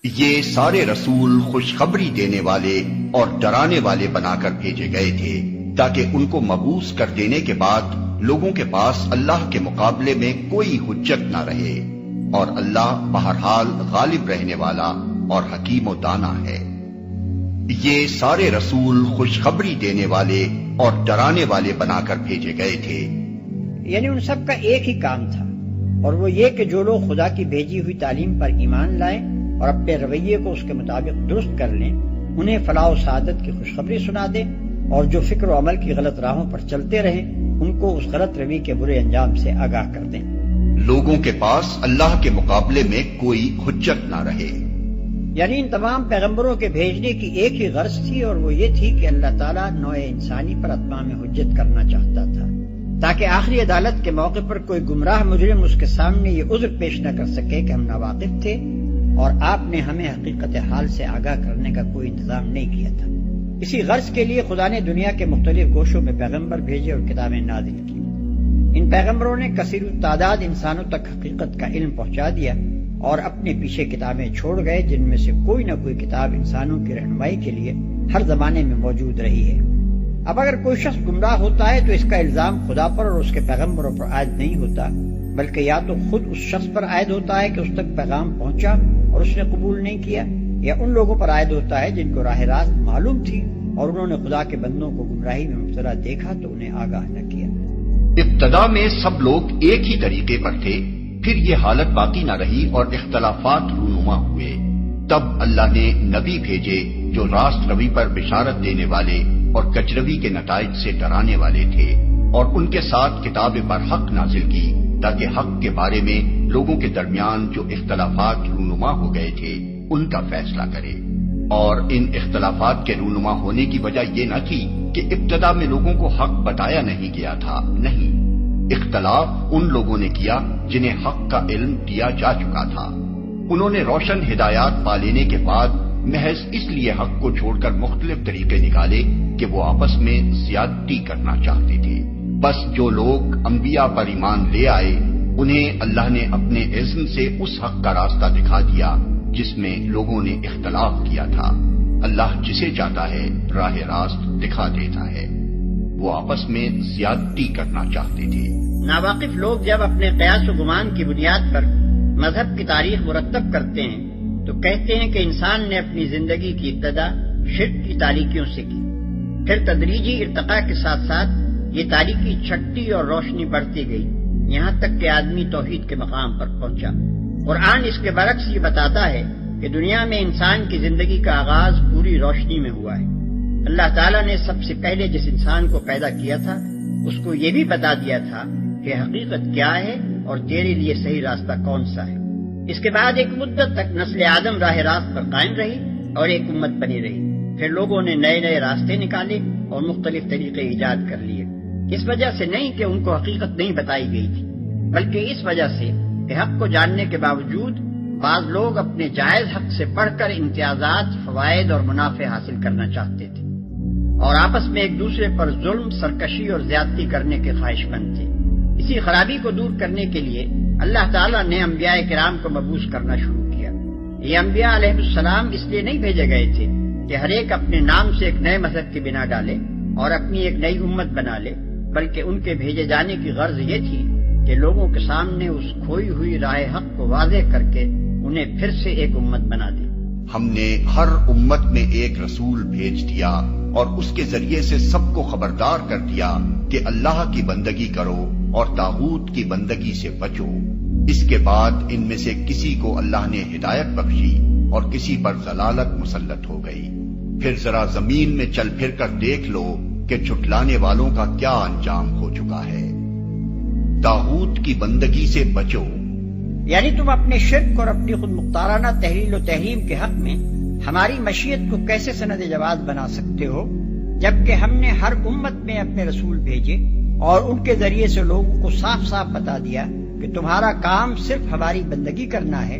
یہ سارے رسول خوشخبری دینے والے اور ڈرانے والے بنا کر بھیجے گئے تھے تاکہ ان کو مبعوث کر دینے کے بعد لوگوں کے پاس اللہ کے مقابلے میں کوئی حجت نہ رہے، اور اللہ بہرحال غالب رہنے والا اور حکیم و دانا ہے۔ یہ سارے رسول خوشخبری دینے والے اور ڈرانے والے بنا کر بھیجے گئے تھے، یعنی ان سب کا ایک ہی کام تھا، اور وہ یہ کہ جو لوگ خدا کی بھیجی ہوئی تعلیم پر ایمان لائیں اور اپنے رویے کو اس کے مطابق درست کر لیں، انہیں فلاح و سعادت کی خوشخبری سنا دیں، اور جو فکر و عمل کی غلط راہوں پر چلتے رہیں ان کو اس غلط روی کے برے انجام سے آگاہ کر دیں۔ لوگوں کے پاس اللہ کے مقابلے میں کوئی حجت نہ رہے، یعنی ان تمام پیغمبروں کے بھیجنے کی ایک ہی غرض تھی، اور وہ یہ تھی کہ اللہ تعالیٰ نوع انسانی پر اتمام حجت کرنا چاہتا تھا، تاکہ آخری عدالت کے موقع پر کوئی گمراہ مجرم اس کے سامنے یہ عذر پیش نہ کر سکے کہ ہم ناواقف تھے اور آپ نے ہمیں حقیقت حال سے آگاہ کرنے کا کوئی انتظام نہیں کیا تھا۔ اسی غرض کے لیے خدا نے دنیا کے مختلف گوشوں میں پیغمبر بھیجے اور کتابیں نازل کی۔ ان پیغمبروں نے کثیر التعداد انسانوں تک حقیقت کا علم پہنچا دیا اور اپنے پیچھے کتابیں چھوڑ گئے، جن میں سے کوئی نہ کوئی کتاب انسانوں کی رہنمائی کے لیے ہر زمانے میں موجود رہی ہے۔ اب اگر کوئی شخص گمراہ ہوتا ہے تو اس کا الزام خدا پر اور اس کے پیغمبروں پر عائد نہیں ہوتا، بلکہ یا تو خود اس شخص پر عائد ہوتا ہے کہ اس تک پیغام پہنچا اور اس نے قبول نہیں کیا، یا ان لوگوں پر عائد ہوتا ہے جن کو راہ راست معلوم تھی اور انہوں نے خدا کے بندوں کو گمراہی میں مبتلا دیکھا تو انہیں آگاہ نہ کیا۔ ابتدا میں سب لوگ ایک ہی طریقے پر تھے، پھر یہ حالت باقی نہ رہی اور اختلافات رونما ہوئے۔ تب اللہ نے نبی بھیجے جو راست روی پر بشارت دینے والے اور کجروی کے نتائج سے ڈرانے والے تھے، اور ان کے ساتھ کتاب برحق نازل کی تاکہ حق کے بارے میں لوگوں کے درمیان جو اختلافات رونما ہو گئے تھے ان کا فیصلہ کرے۔ اور ان اختلافات کے رونما ہونے کی وجہ یہ نہ تھی کہ ابتدا میں لوگوں کو حق بتایا نہیں گیا تھا، نہیں، اختلاف ان لوگوں نے کیا جنہیں حق کا علم دیا جا چکا تھا۔ انہوں نے روشن ہدایات پا لینے کے بعد محض اس لیے حق کو چھوڑ کر مختلف طریقے نکالے کہ وہ آپس میں زیادتی کرنا چاہتے تھے۔ بس جو لوگ انبیاء پر ایمان لے آئے انہیں اللہ نے اپنے اذن سے اس حق کا راستہ دکھا دیا جس میں لوگوں نے اختلاف کیا تھا۔ اللہ جسے چاہتا ہے راہ راست دکھا دیتا ہے۔ وہ آپس میں زیادتی کرنا چاہتے تھے۔ ناواقف لوگ جب اپنے قیاس و گمان کی بنیاد پر مذہب کی تاریخ مرتب کرتے ہیں تو کہتے ہیں کہ انسان نے اپنی زندگی کی ابتدا شرک کی تاریکیوں سے کی، پھر تدریجی ارتقاء کے ساتھ ساتھ یہ تاریکی چھٹتی اور روشنی بڑھتی گئی یہاں تک کہ آدمی توحید کے مقام پر پہنچا۔ قرآن اس کے برعکس یہ بتاتا ہے کہ دنیا میں انسان کی زندگی کا آغاز پوری روشنی میں ہوا ہے۔ اللہ تعالیٰ نے سب سے پہلے جس انسان کو پیدا کیا تھا اس کو یہ بھی بتا دیا تھا کہ حقیقت کیا ہے اور تیرے لیے صحیح راستہ کون سا ہے۔ اس کے بعد ایک مدت تک نسل آدم راہ راست پر قائم رہی اور ایک امت بنی رہی۔ پھر لوگوں نے نئے نئے راستے نکالے اور مختلف طریقے ایجاد کر لیے، اس وجہ سے نہیں کہ ان کو حقیقت نہیں بتائی گئی تھی، بلکہ اس وجہ سے کہ حق کو جاننے کے باوجود بعض لوگ اپنے جائز حق سے بڑھ کر امتیازات، فوائد اور منافع حاصل کرنا چاہتے تھے، اور آپس میں ایک دوسرے پر ظلم، سرکشی اور زیادتی کرنے کے خواہش مند تھے۔ اسی خرابی کو دور کرنے کے لیے اللہ تعالیٰ نے انبیاء کرام کو مبعوث کرنا شروع کیا۔ یہ انبیاء علیہ السلام اس لیے نہیں بھیجے گئے تھے کہ ہر ایک اپنے نام سے ایک نئے مذہب کی بنا ڈالے اور اپنی ایک نئی امت بنا لے، بلکہ ان کے بھیجے جانے کی غرض یہ تھی کہ لوگوں کے سامنے اس کھوئی ہوئی راہ حق کو واضح کر کے انہیں پھر سے ایک امت بنا دے۔ ہم نے ہر امت میں ایک رسول بھیج دیا اور اس کے ذریعے سے سب کو خبردار کر دیا کہ اللہ کی بندگی کرو اور طاغوت کی بندگی سے بچو۔ اس کے بعد ان میں سے کسی کو اللہ نے ہدایت بخشی اور کسی پر ضلالت مسلط ہو گئی۔ پھر ذرا زمین میں چل پھر کر دیکھ لو کہ جھٹلانے والوں کا کیا انجام ہو چکا ہے۔ طاغوت کی بندگی سے بچو، یعنی تم اپنے شرک اور اپنی خود مختارانہ تحلیل و تحریم کے حق میں ہماری مشیت کو کیسے سند جواز بنا سکتے ہو، جبکہ ہم نے ہر امت میں اپنے رسول بھیجے اور ان کے ذریعے سے لوگوں کو صاف صاف بتا دیا کہ تمہارا کام صرف ہماری بندگی کرنا ہے،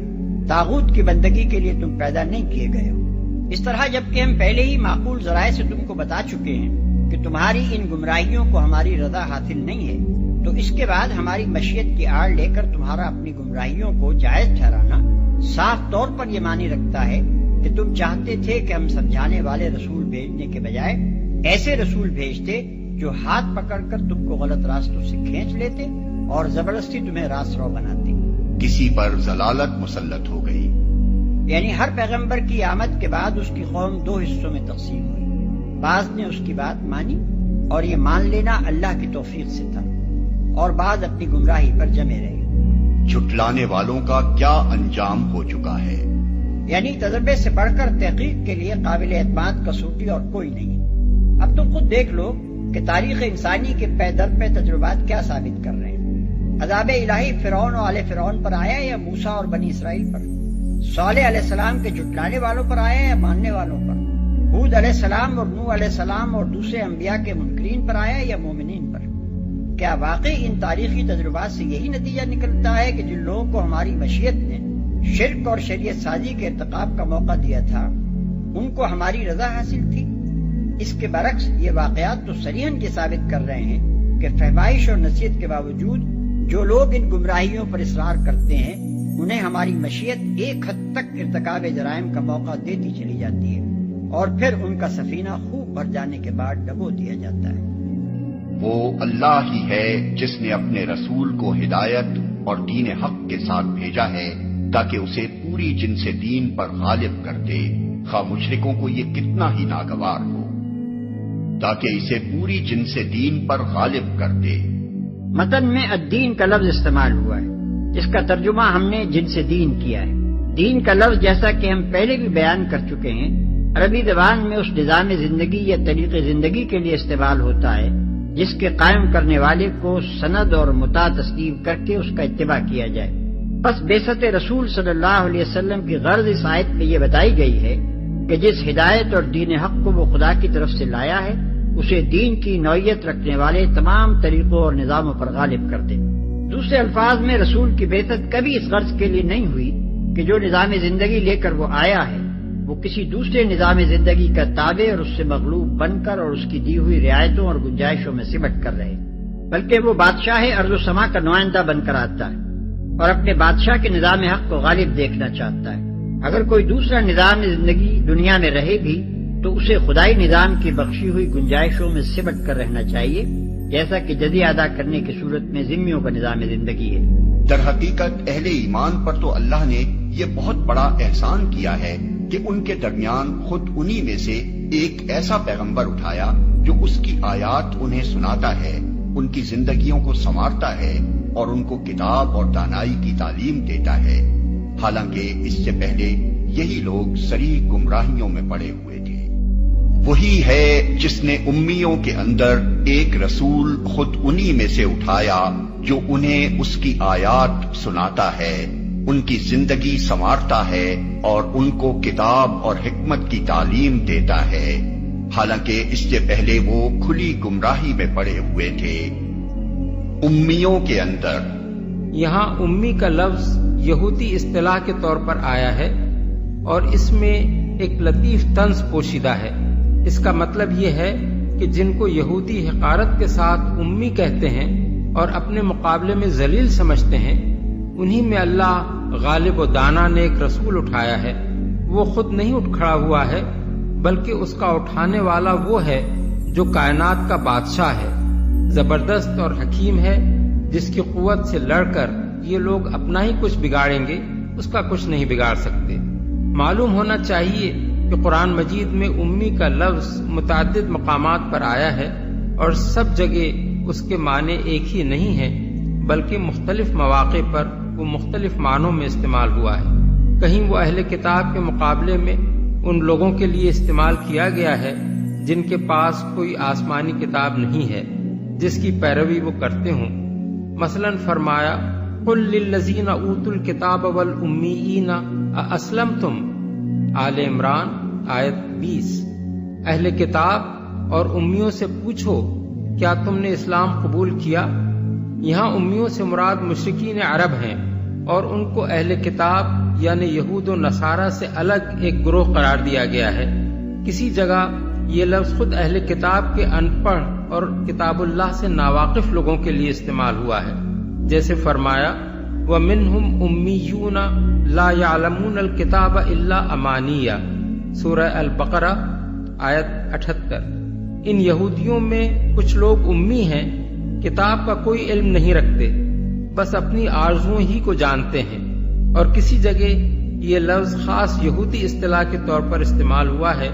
طاغوت کی بندگی کے لیے تم پیدا نہیں کیے گئے ہو۔ اس طرح جبکہ ہم پہلے ہی معقول ذرائع سے تم کو بتا چکے ہیں کہ تمہاری ان گمراہیوں کو ہماری رضا حاصل نہیں ہے، تو اس کے بعد ہماری مشیت کی آڑ لے کر تمہارا اپنی گمراہیوں کو جائز ٹھہرانا صاف طور پر یہ معنی رکھتا ہے کہ تم چاہتے تھے کہ ہم سمجھانے والے رسول بھیجنے کے بجائے ایسے رسول بھیجتے جو ہاتھ پکڑ کر تم کو غلط راستوں سے کھینچ لیتے اور زبردستی تمہیں راست رو بناتے۔ کسی پر ضلالت مسلط ہو گئی، یعنی ہر پیغمبر کی آمد کے بعد اس کی قوم دو حصوں میں تقسیم ہوئی، بعض نے اس کی بات مانی اور یہ مان لینا اللہ کی توفیق سے تھا، اور بعض اپنی گمراہی پر جمے رہے۔ جھٹلانے والوں کا کیا انجام ہو چکا ہے؟ یعنی تجربے سے بڑھ کر تحقیق کے لیے قابل اعتماد کسوٹی اور کوئی نہیں۔ اب تم خود دیکھ لو کہ تاریخ انسانی کے پے در پہ تجربات کیا ثابت کر رہے ہیں۔ عذاب الہی فرعون اور آل فرعون پر آیا یا موسیٰ اور بنی اسرائیل پر؟ صالح علیہ السلام کے جھٹلانے والوں پر آیا یا ماننے والوں پر؟ ہود علیہ السلام اور نوح علیہ السلام اور دوسرے انبیاء کے منکرین پر آیا یا مومنین پر؟ کیا واقعی ان تاریخی تجربات سے یہی نتیجہ نکلتا ہے کہ جن لوگوں کو ہماری مشیت نے شرک اور شریعت سازی کے ارتکاب کا موقع دیا تھا ان کو ہماری رضا حاصل تھی؟ اس کے برعکس یہ واقعات تو صریحاً یہ ثابت کر رہے ہیں کہ فحمائش اور نصیحت کے باوجود جو لوگ ان گمراہیوں پر اصرار کرتے ہیں انہیں ہماری مشیت ایک حد تک ارتکاب جرائم کا موقع دیتی چلی جاتی ہے اور پھر ان کا سفینہ خوب بھر جانے کے بعد ڈبو دیا جاتا ہے۔ وہ اللہ ہی ہے جس نے اپنے رسول کو ہدایت اور دین حق کے ساتھ بھیجا ہے تاکہ اسے پوری جن سے دین پر غالب کر دے، خواہ مشرکوں کو یہ کتنا ہی ناگوار ہو، تاکہ اسے پوری جن سے دین پر غالب کر دے۔ متن میں الدین کا لفظ استعمال ہوا ہے، جس کا ترجمہ ہم نے جن سے دین کیا ہے۔ دین کا لفظ جیسا کہ ہم پہلے بھی بیان کر چکے ہیں عربی زبان میں اس نظام زندگی یا طریق زندگی کے لیے استعمال ہوتا ہے جس کے قائم کرنے والے کو سند اور مطاع تسلیم کر کے اس کا اتباع کیا جائے۔ بس بعثت رسول صلی اللہ علیہ وسلم کی غرض اس آیت میں یہ بتائی گئی ہے کہ جس ہدایت اور دین حق کو وہ خدا کی طرف سے لایا ہے اسے دین کی نوعیت رکھنے والے تمام طریقوں اور نظاموں پر غالب کر دے۔ دوسرے الفاظ میں رسول کی بعثت کبھی اس غرض کے لیے نہیں ہوئی کہ جو نظام زندگی لے کر وہ آیا ہے وہ کسی دوسرے نظام زندگی کا تابع اور اس سے مغلوب بن کر اور اس کی دی ہوئی رعایتوں اور گنجائشوں میں سمٹ کر رہے، بلکہ وہ بادشاہ ارض و سما کا نمائندہ بن کر آتا ہے اور اپنے بادشاہ کے نظام حق کو غالب دیکھنا چاہتا ہے۔ اگر کوئی دوسرا نظام زندگی دنیا میں رہے بھی تو اسے خدائی نظام کی بخشی ہوئی گنجائشوں میں سمٹ کر رہنا چاہیے، جیسا کہ جزیہ ادا کرنے کی صورت میں ذمیوں کا نظام زندگی ہے۔ در حقیقت اہل ایمان پر تو اللہ نے یہ بہت بڑا احسان کیا ہے کہ ان کے درمیان خود انہی میں سے ایک ایسا پیغمبر اٹھایا جو اس کی آیات انہیں سناتا ہے، ان کی زندگیوں کو سنوارتا ہے اور ان کو کتاب اور دانائی کی تعلیم دیتا ہے، حالانکہ اس سے پہلے یہی لوگ صریح گمراہیوں میں پڑے ہوئے تھے۔ وہی ہے جس نے امیوں کے اندر ایک رسول خود انہی میں سے اٹھایا جو انہیں اس کی آیات سناتا ہے، ان کی زندگی سنوارتا ہے اور ان کو کتاب اور حکمت کی تعلیم دیتا ہے، حالانکہ اس سے پہلے وہ کھلی گمراہی میں پڑے ہوئے تھے۔ امیوں کے اندر، یہاں امی کا لفظ یہودی اصطلاح کے طور پر آیا ہے اور اس میں ایک لطیف طنز پوشیدہ ہے۔ اس کا مطلب یہ ہے کہ جن کو یہودی حقارت کے ساتھ امی کہتے ہیں اور اپنے مقابلے میں ذلیل سمجھتے ہیں، انہی میں اللہ غالب و دانا نے ایک رسول اٹھایا ہے۔ وہ خود نہیں اٹھ کھڑا ہوا ہے بلکہ اس کا اٹھانے والا وہ ہے جو کائنات کا بادشاہ ہے، زبردست اور حکیم ہے، جس کی قوت سے لڑ کر یہ لوگ اپنا ہی کچھ بگاڑیں گے، اس کا کچھ نہیں بگاڑ سکتے۔ معلوم ہونا چاہیے کہ قرآن مجید میں امی کا لفظ متعدد مقامات پر آیا ہے اور سب جگہ اس کے معنی ایک ہی نہیں ہے بلکہ مختلف مواقع پر وہ مختلف معنوں میں استعمال ہوا ہے۔ کہیں وہ اہل کتاب کے مقابلے میں ان لوگوں کے لیے استعمال کیا گیا ہے جن کے پاس کوئی آسمانی کتاب نہیں ہے جس کی پیروی وہ کرتے ہوں۔ مثلا فرمایا قل للذین اوتوا الکتاب والامیین ااسلمتم، آل عمران آیت 20۔ اہل کتاب اور امیوں سے پوچھو کیا تم نے اسلام قبول کیا؟ یہاں امیوں سے مراد مشرکین عرب ہیں اور ان کو اہل کتاب یعنی یہود و نصارہ سے الگ ایک گروہ قرار دیا گیا ہے۔ کسی جگہ یہ لفظ خود اہل کتاب کے ان پڑھ اور کتاب اللہ سے ناواقف لوگوں کے لیے استعمال ہوا ہے، جیسے فرمایا وَمِنْهُمْ أُمِّيُّونَ لَا يَعْلَمُونَ الْكِتَابَ إِلَّا أَمَانِيَّ، سورہ البقرہ آیت 78۔ ان یہودیوں میں کچھ لوگ امی ہیں، کتاب کا کوئی علم نہیں رکھتے، بس اپنی آرزوؤں ہی کو جانتے ہیں۔ اور کسی جگہ یہ لفظ خاص یہودی اصطلاح کے طور پر استعمال ہوا ہے،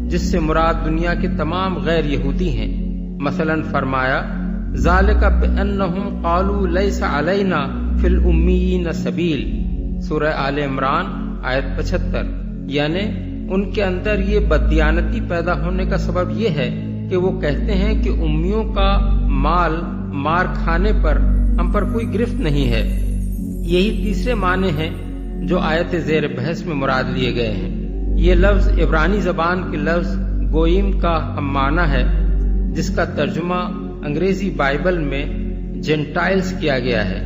جس سے مراد دنیا کے تمام غیر یہودی ہیں۔ مثلا فرمایا ذَلِكَ بِأَنَّهُمْ قَالُوا لَيْسَ عَلَيْنَا فِي الْأُمِّيِّينَ سَبِيلٌ، سورہ آل عمران آیت 75۔ یعنی ان کے اندر یہ بددیانتی پیدا ہونے کا سبب یہ ہے کہ وہ کہتے ہیں کہ امیوں کا مال مار کھانے پر ہم پر کوئی گرفت نہیں ہے۔ یہی تیسرے معنی ہیں جو آیت زیر بحث میں مراد لیے گئے ہیں۔ یہ لفظ عبرانی زبان کے لفظ گوئم کا ہم معنی ہے، جس کا ترجمہ انگریزی بائبل میں جینٹائلز کیا گیا ہے،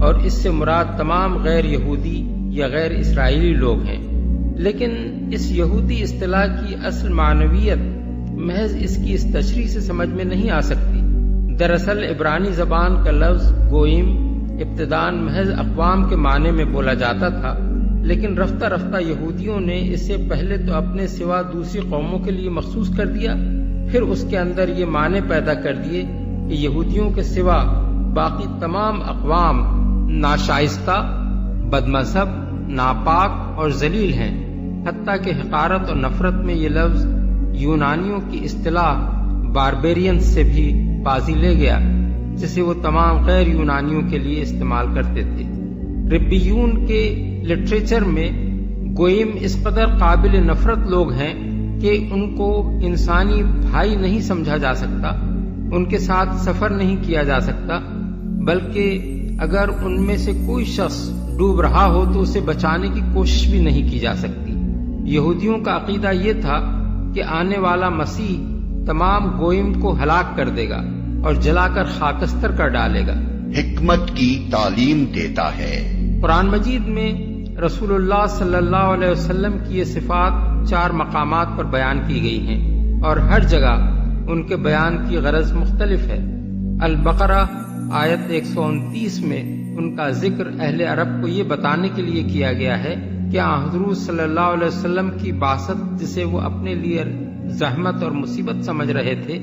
اور اس سے مراد تمام غیر یہودی یا غیر اسرائیلی لوگ ہیں۔ لیکن اس یہودی اصطلاح کی اصل معنویت محض اس کی اس تشریح سے سمجھ میں نہیں آ سکتی۔ دراصل عبرانی زبان کا لفظ گوئم ابتداءً محض اقوام کے معنی میں بولا جاتا تھا، لیکن رفتہ رفتہ یہودیوں نے اسے پہلے تو اپنے سوا دوسری قوموں کے لیے مخصوص کر دیا، پھر اس کے اندر یہ معنی پیدا کر دیے کہ یہودیوں کے سوا باقی تمام اقوام ناشائستہ، بد مذہب، ناپاک اور ذلیل ہیں۔ حتیٰ کہ حقارت اور نفرت میں یہ لفظ یونانیوں کی اصطلاح باربیرینز سے بھی بازی لے گیا، جسے وہ تمام غیر یونانیوں کے لیے استعمال کرتے تھے۔ ربیون کے لٹریچر میں گوئم اس قدر قابل نفرت لوگ ہیں کہ ان کو انسانی بھائی نہیں سمجھا جا سکتا، ان کے ساتھ سفر نہیں کیا جا سکتا، بلکہ اگر ان میں سے کوئی شخص ڈوب رہا ہو تو اسے بچانے کی کوشش بھی نہیں کی جا سکتی۔ یہودیوں کا عقیدہ یہ تھا کہ آنے والا مسیح تمام گوئم کو ہلاک کر دے گا اور جلا کر خاکستر کر ڈالے گا۔ حکمت کی تعلیم دیتا ہے۔ قرآن مجید میں رسول اللہ صلی اللہ علیہ وسلم کی یہ صفات 4 مقامات پر بیان کی گئی ہیں، اور ہر جگہ ان کے بیان کی غرض مختلف ہے۔ البقرہ آیت 129 میں ان کا ذکر اہل عرب کو یہ بتانے کے لیے کیا گیا ہے کہ حضور صلی اللہ علیہ وسلم کی بعثت، جسے وہ اپنے لیے زحمت اور مصیبت سمجھ رہے تھے،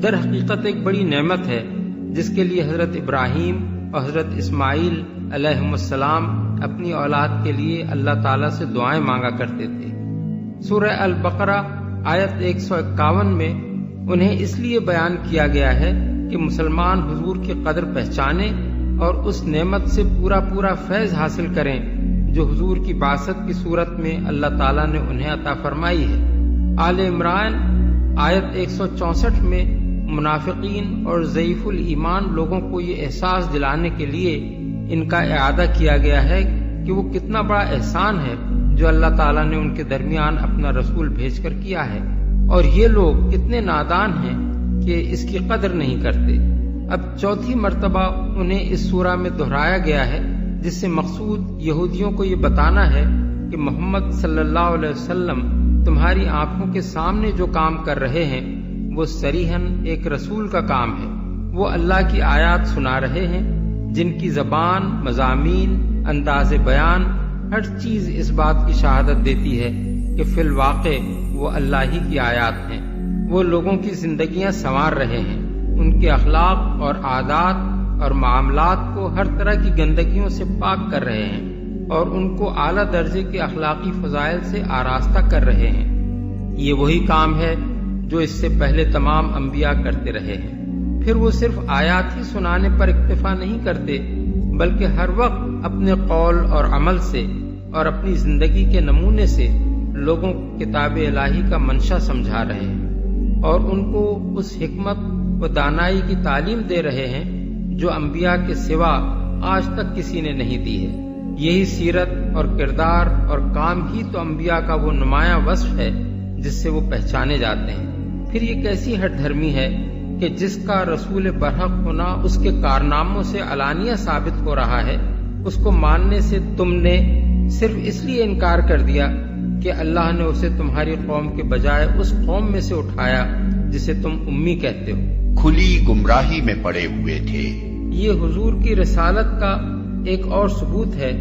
در حقیقت ایک بڑی نعمت ہے، جس کے لیے حضرت ابراہیم اور حضرت اسماعیل علیہ السلام اپنی اولاد کے لیے اللہ تعالیٰ سے دعائیں مانگا کرتے تھے۔ سورہ البقرہ آیت 151 میں انہیں اس لیے بیان کیا گیا ہے کہ مسلمان حضور کی قدر پہچانیں اور اس نعمت سے پورا فیض حاصل کریں جو حضور کی بعثت کی صورت میں اللہ تعالیٰ نے انہیں عطا فرمائی ہے۔ آل عمران آیت 164 میں منافقین اور ضعیف الایمان لوگوں کو یہ احساس دلانے کے لیے ان کا اعادہ کیا گیا ہے کہ وہ کتنا بڑا احسان ہے جو اللہ تعالیٰ نے ان کے درمیان اپنا رسول بھیج کر کیا ہے، اور یہ لوگ کتنے نادان ہیں کہ اس کی قدر نہیں کرتے۔ اب چوتھی مرتبہ انہیں اس سورہ میں دہرایا گیا ہے، جس سے مقصود یہودیوں کو یہ بتانا ہے کہ محمد صلی اللہ علیہ وسلم تمہاری آنکھوں کے سامنے جو کام کر رہے ہیں وہ صریحاً ایک رسول کا کام ہے۔ وہ اللہ کی آیات سنا رہے ہیں جن کی زبان، مضامین، انداز بیان، ہر چیز اس بات کی شہادت دیتی ہے کہ فی الواقع وہ اللہ ہی کی آیات ہیں۔ وہ لوگوں کی زندگیاں سنوار رہے ہیں، ان کے اخلاق اور عادات اور معاملات کو ہر طرح کی گندگیوں سے پاک کر رہے ہیں، اور ان کو اعلیٰ درجے کے اخلاقی فضائل سے آراستہ کر رہے ہیں۔ یہ وہی کام ہے جو اس سے پہلے تمام انبیاء کرتے رہے ہیں۔ پھر وہ صرف آیات ہی سنانے پر اکتفا نہیں کرتے، بلکہ ہر وقت اپنے قول اور عمل سے اور اپنی زندگی کے نمونے سے لوگوں کو کتاب الہی کا منشا سمجھا رہے ہیں، اور ان کو اس حکمت و دانائی کی تعلیم دے رہے ہیں جو انبیاء کے سوا آج تک کسی نے نہیں دی ہے۔ یہی سیرت اور کردار اور کام ہی تو انبیاء کا وہ نمایاں وصف ہے جس سے وہ پہچانے جاتے ہیں۔ پھر یہ کیسی ہٹ دھرمی ہے کہ جس کا رسول برحق ہونا اس کے کارناموں سے علانیہ ثابت ہو رہا ہے، اس کو ماننے سے تم نے صرف اس لیے انکار کر دیا کہ اللہ نے اسے تمہاری قوم کے بجائے اس قوم میں سے اٹھایا جسے تم امی کہتے ہو۔ کھلی گمراہی میں پڑے ہوئے تھے۔ یہ حضور کی رسالت کا ایک اور ثبوت ہے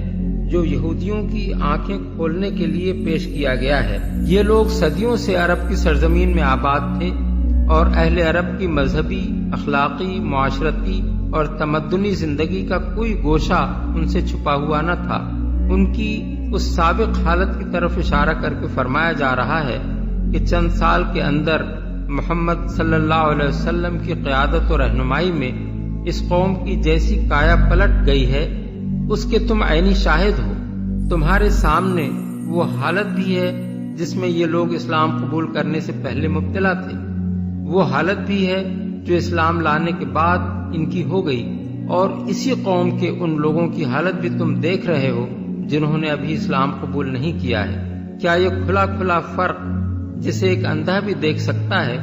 جو یہودیوں کی آنکھیں کھولنے کے لیے پیش کیا گیا ہے۔ یہ لوگ صدیوں سے عرب کی سرزمین میں آباد تھے اور اہل عرب کی مذہبی، اخلاقی، معاشرتی اور تمدنی زندگی کا کوئی گوشہ ان سے چھپا ہوا نہ تھا۔ ان کی اس سابق حالت کی طرف اشارہ کر کے فرمایا جا رہا ہے کہ چند سال کے اندر محمد صلی اللہ علیہ وسلم کی قیادت و رہنمائی میں اس قوم کی جیسی کایا پلٹ گئی ہے اس کے تم عینی شاہد ہو۔ تمہارے سامنے وہ حالت بھی ہے جس میں یہ لوگ اسلام قبول کرنے سے پہلے مبتلا تھے، وہ حالت بھی ہے جو اسلام لانے کے بعد ان کی ہو گئی، اور اسی قوم کے ان لوگوں کی حالت بھی تم دیکھ رہے ہو جنہوں نے ابھی اسلام قبول نہیں کیا ہے۔ کیا یہ کھلا کھلا فرق جسے ایک اندھا بھی دیکھ سکتا ہے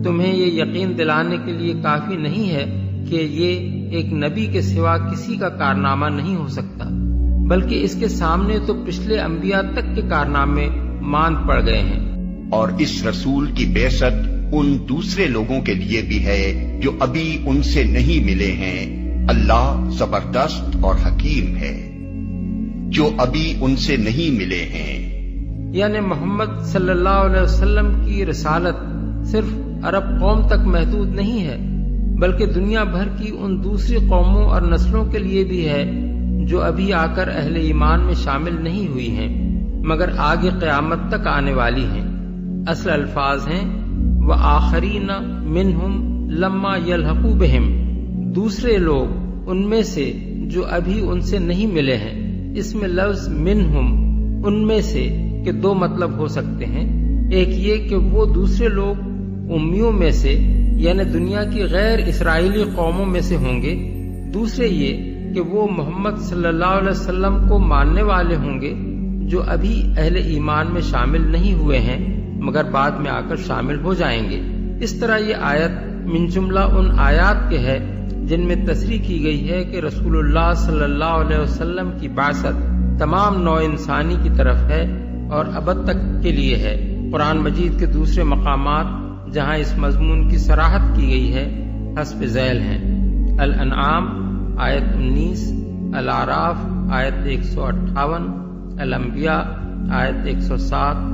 تمہیں یہ یقین دلانے کے لیے کافی نہیں ہے کہ یہ ایک نبی کے سوا کسی کا کارنامہ نہیں ہو سکتا، بلکہ اس کے سامنے تو پچھلے انبیاء تک کے کارنامے ماند پڑ گئے ہیں۔ اور اس رسول کی بعثت ان دوسرے لوگوں کے لیے بھی ہے جو ابھی ان سے نہیں ملے ہیں۔ اللہ زبردست اور حکیم ہے۔ جو ابھی ان سے نہیں ملے ہیں، یعنی محمد صلی اللہ علیہ وسلم کی رسالت صرف عرب قوم تک محدود نہیں ہے، بلکہ دنیا بھر کی ان دوسری قوموں اور نسلوں کے لیے بھی ہے جو ابھی آ کر اہل ایمان میں شامل نہیں ہوئی ہیں مگر آگے قیامت تک آنے والی ہیں۔ اصل الفاظ ہیں وآخرین منہم لما یلحقوا بہم، دوسرے لوگ ان میں سے جو ابھی ان سے نہیں ملے ہیں۔ اس میں لفظ منہم، ان میں سے، کے دو مطلب ہو سکتے ہیں۔ ایک یہ کہ وہ دوسرے لوگ امیوں میں سے یعنی دنیا کی غیر اسرائیلی قوموں میں سے ہوں گے، دوسرے یہ کہ وہ محمد صلی اللہ علیہ وسلم کو ماننے والے ہوں گے جو ابھی اہل ایمان میں شامل نہیں ہوئے ہیں مگر بعد میں آ کر شامل ہو جائیں گے۔ اس طرح یہ آیت من جملہ ان آیات کے ہے جن میں تصریح کی گئی ہے کہ رسول اللہ صلی اللہ علیہ وسلم کی بعثت تمام نوع انسانی کی طرف ہے اور ابد تک کے لیے ہے۔ قرآن مجید کے دوسرے مقامات جہاں اس مضمون کی صراحت کی گئی ہے حسب ذیل ہیں: الانعام آیت 19، الاعراف آیت 158، الانبیاء آیت 107،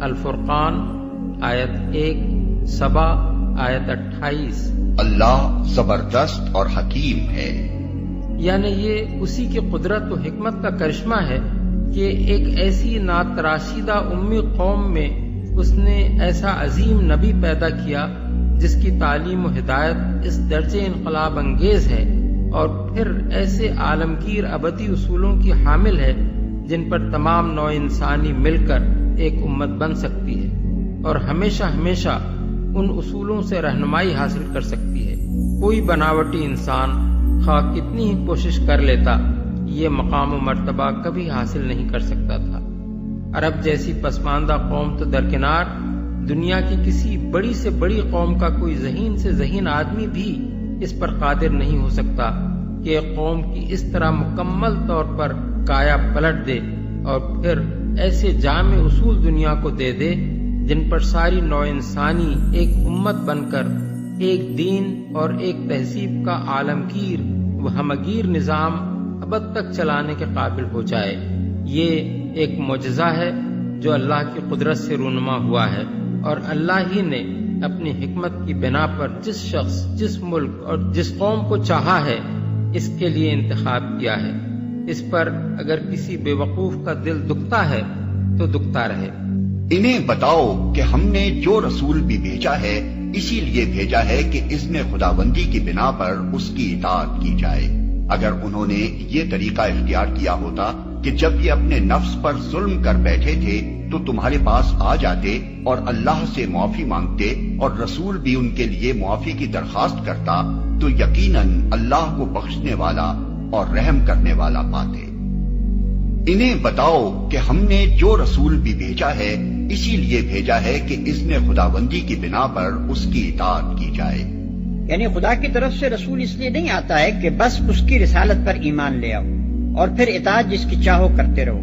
الفرقان آیت 1، سبا آیت 28۔ اللہ زبردست اور حکیم ہے۔ یعنی یہ اسی کی قدرت و حکمت کا کرشمہ ہے کہ ایک ایسی ناتراشیدہ امی قوم میں اس نے ایسا عظیم نبی پیدا کیا جس کی تعلیم و ہدایت اس درجے انقلاب انگیز ہے، اور پھر ایسے عالمگیر ابدی اصولوں کی حامل ہے جن پر تمام نوع انسانی مل کر ایک امت بن سکتی ہے اور ہمیشہ ہمیشہ ان اصولوں سے رہنمائی حاصل کر سکتی ہے۔ کوئی بناوٹی انسان خواہ کتنی ہی کوشش کر لیتا یہ مقام و مرتبہ کبھی حاصل نہیں کر سکتا تھا۔ عرب جیسی پسماندہ قوم تو درکنار، دنیا کی کسی بڑی سے بڑی قوم کا کوئی ذہین سے ذہین آدمی بھی اس پر قادر نہیں ہو سکتا کہ ایک قوم کی اس طرح مکمل طور پر کایا پلٹ دے اور پھر ایسے جامع اصول دنیا کو دے دے جن پر ساری نوع انسانی ایک امت بن کر ایک دین اور ایک تہذیب کا عالمگیر و ہمگیر نظام ابد تک چلانے کے قابل ہو جائے۔ یہ ایک معجزہ ہے جو اللہ کی قدرت سے رونما ہوا ہے، اور اللہ ہی نے اپنی حکمت کی بنا پر جس شخص، جس ملک اور جس قوم کو چاہا ہے اس کے لیے انتخاب کیا ہے۔ اس پر اگر کسی بے وقوف کا دل دکھتا ہے تو دکھتا رہے۔ انہیں بتاؤ کہ ہم نے جو رسول بھی بھیجا ہے اسی لیے بھیجا ہے کہ اذن خداوندی کی بنا پر اس کی اطاعت کی جائے۔ اگر انہوں نے یہ طریقہ اختیار کیا ہوتا کہ جب یہ اپنے نفس پر ظلم کر بیٹھے تھے تو تمہارے پاس آ جاتے اور اللہ سے معافی مانگتے اور رسول بھی ان کے لیے معافی کی درخواست کرتا تو یقیناً اللہ کو بخشنے والا اور رحم کرنے والا پاتے۔ انہیں بتاؤ کہ ہم نے جو رسول بھی بھیجا ہے اسی لیے بھیجا ہے کہ اذن خداوندی کی بنا پر اس کی اطاعت کی جائے۔ یعنی خدا کی طرف سے رسول اس لیے نہیں آتا ہے کہ بس اس کی رسالت پر ایمان لے آؤ اور پھر اطاعت جس کی چاہو کرتے رہو،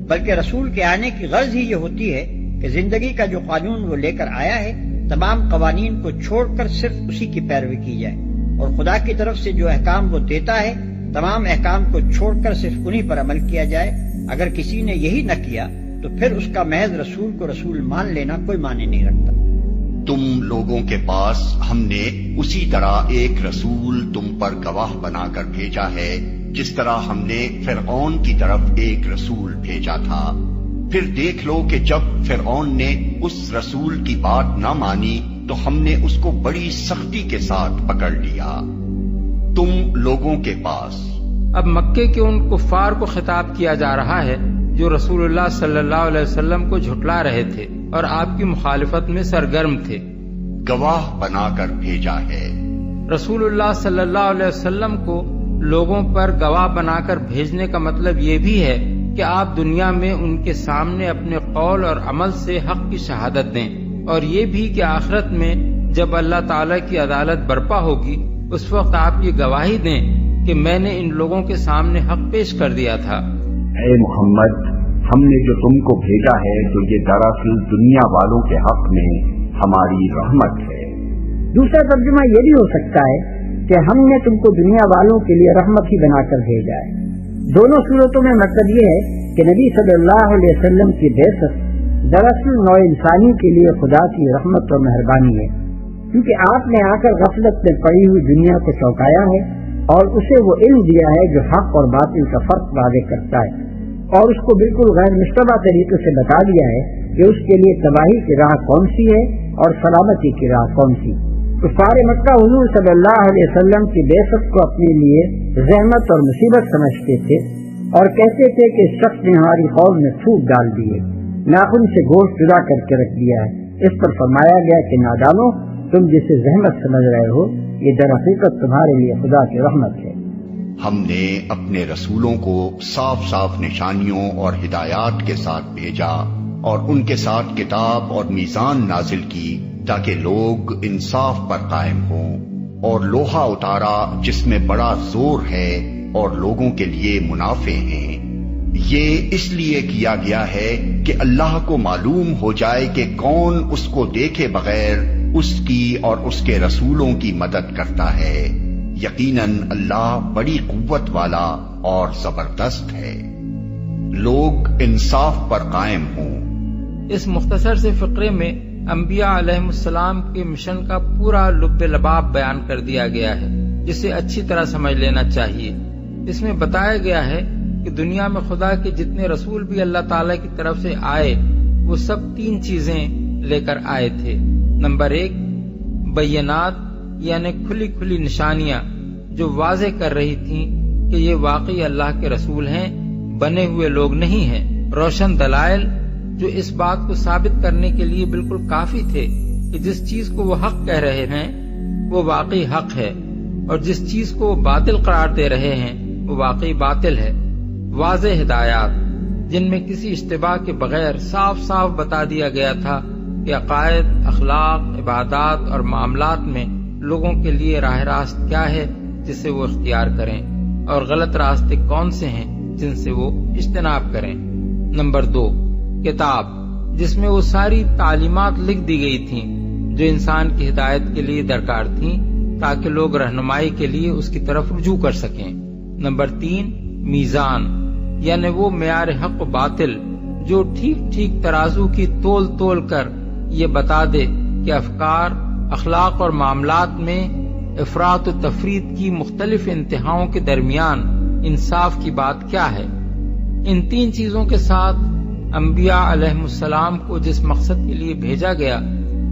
بلکہ رسول کے آنے کی غرض ہی یہ ہوتی ہے کہ زندگی کا جو قانون وہ لے کر آیا ہے تمام قوانین کو چھوڑ کر صرف اسی کی پیروی کی جائے، اور خدا کی طرف سے جو احکام وہ دیتا ہے تمام احکام کو چھوڑ کر صرف انہی پر عمل کیا جائے۔ اگر کسی نے یہی نہ کیا تو پھر اس کا محض رسول کو رسول مان لینا کوئی معنی نہیں رکھتا۔ تم لوگوں کے پاس ہم نے اسی طرح ایک رسول تم پر گواہ بنا کر بھیجا ہے جس طرح ہم نے فرعون کی طرف ایک رسول بھیجا تھا۔ پھر دیکھ لو کہ جب فرعون نے اس رسول کی بات نہ مانی تو ہم نے اس کو بڑی سختی کے ساتھ پکڑ لیا۔ تم لوگوں کے پاس اب مکے کے ان کفار کو خطاب کیا جا رہا ہے جو رسول اللہ صلی اللہ علیہ وسلم کو جھٹلا رہے تھے اور آپ کی مخالفت میں سرگرم تھے۔ گواہ بنا کر بھیجا ہے۔ رسول اللہ صلی اللہ علیہ وسلم کو لوگوں پر گواہ بنا کر بھیجنے کا مطلب یہ بھی ہے کہ آپ دنیا میں ان کے سامنے اپنے قول اور عمل سے حق کی شہادت دیں، اور یہ بھی کہ آخرت میں جب اللہ تعالیٰ کی عدالت برپا ہوگی اس وقت آپ یہ گواہی دیں کہ میں نے ان لوگوں کے سامنے حق پیش کر دیا تھا۔ اے محمد، ہم نے جو تم کو بھیجا ہے تو یہ دراصل دنیا والوں کے حق میں ہماری رحمت ہے۔ دوسرا ترجمہ یہ بھی ہو سکتا ہے کہ ہم نے تم کو دنیا والوں کے لیے رحمت ہی بنا کر بھیجا ہے۔ دونوں صورتوں میں مطلب یہ ہے کہ نبی صلی اللہ علیہ وسلم کی بعثت دراصل نوع انسانی کے لیے خدا کی رحمت اور مہربانی ہے، کیونکہ آپ نے آ کر غفلت میں پڑی ہوئی دنیا کو چونکایا ہے اور اسے وہ علم دیا ہے جو حق اور باطل کا فرق واضح کرتا ہے، اور اس کو بالکل غیر مشتبہ طریقے سے بتا دیا ہے کہ اس کے لیے تباہی کی راہ کون سی ہے اور سلامتی کی راہ کون سی۔ کفار مکہ حضور صلی اللہ علیہ وسلم کی بعثت کو اپنے لیے زحمت اور مصیبت سمجھتے تھے اور کہتے تھے کہ اس شخص نے ہماری قوم میں پھوک ڈال دی ہے، ناخن سے گوشت جدا کر کے رکھ دیا ہے۔ اس پر فرمایا گیا کہ نادانو، تم جسے زحمت سمجھ رہے ہو یہ در حقیقت تمہارے لیے خدا کی رحمت ہے۔ ہم نے اپنے رسولوں کو صاف صاف نشانیوں اور ہدایات کے ساتھ بھیجا اور ان کے ساتھ کتاب اور میزان نازل کی تاکہ لوگ انصاف پر قائم ہوں، اور لوہا اتارا جس میں بڑا زور ہے اور لوگوں کے لیے منافع ہیں۔ یہ اس لیے کیا گیا ہے کہ اللہ کو معلوم ہو جائے کہ کون اس کو دیکھے بغیر اس کی اور اس کے رسولوں کی مدد کرتا ہے۔ یقیناً اللہ بڑی قوت والا اور زبردست ہے۔ لوگ انصاف پر قائم ہوں۔ اس مختصر سے فقرے میں انبیاء علیہ السلام کے مشن کا پورا لب لباب بیان کر دیا گیا ہے، جسے اچھی طرح سمجھ لینا چاہیے۔ اس میں بتایا گیا ہے کہ دنیا میں خدا کے جتنے رسول بھی اللہ تعالیٰ کی طرف سے آئے وہ سب 3 چیزیں لے کر آئے تھے۔ نمبر 1، بینات یعنی کھلی کھلی نشانیاں جو واضح کر رہی تھیں کہ یہ واقعی اللہ کے رسول ہیں، بنے ہوئے لوگ نہیں ہیں۔ روشن دلائل جو اس بات کو ثابت کرنے کے لیے بالکل کافی تھے کہ جس چیز کو وہ حق کہہ رہے ہیں وہ واقعی حق ہے، اور جس چیز کو وہ باطل قرار دے رہے ہیں وہ واقعی باطل ہے۔ واضح ہدایات جن میں کسی اشتباہ کے بغیر صاف صاف بتا دیا گیا تھا کہ عقائد، اخلاق، عبادات اور معاملات میں لوگوں کے لیے راہ راست کیا ہے جسے وہ اختیار کریں، اور غلط راستے کون سے ہیں جن سے وہ اجتناب کریں۔ نمبر 2، کتاب جس میں وہ ساری تعلیمات لکھ دی گئی تھیں جو انسان کی ہدایت کے لیے درکار تھیں تاکہ لوگ رہنمائی کے لیے اس کی طرف رجوع کر سکیں۔ نمبر 3، میزان یعنی وہ معیار حق و باطل جو ٹھیک ٹھیک ترازو کی تول تول کر یہ بتا دے کہ افکار، اخلاق اور معاملات میں افراط و تفریط کی مختلف انتہاؤں کے درمیان انصاف کی بات کیا ہے۔ ان 3 چیزوں کے ساتھ انبیاء علیہ السلام کو جس مقصد کے لیے بھیجا گیا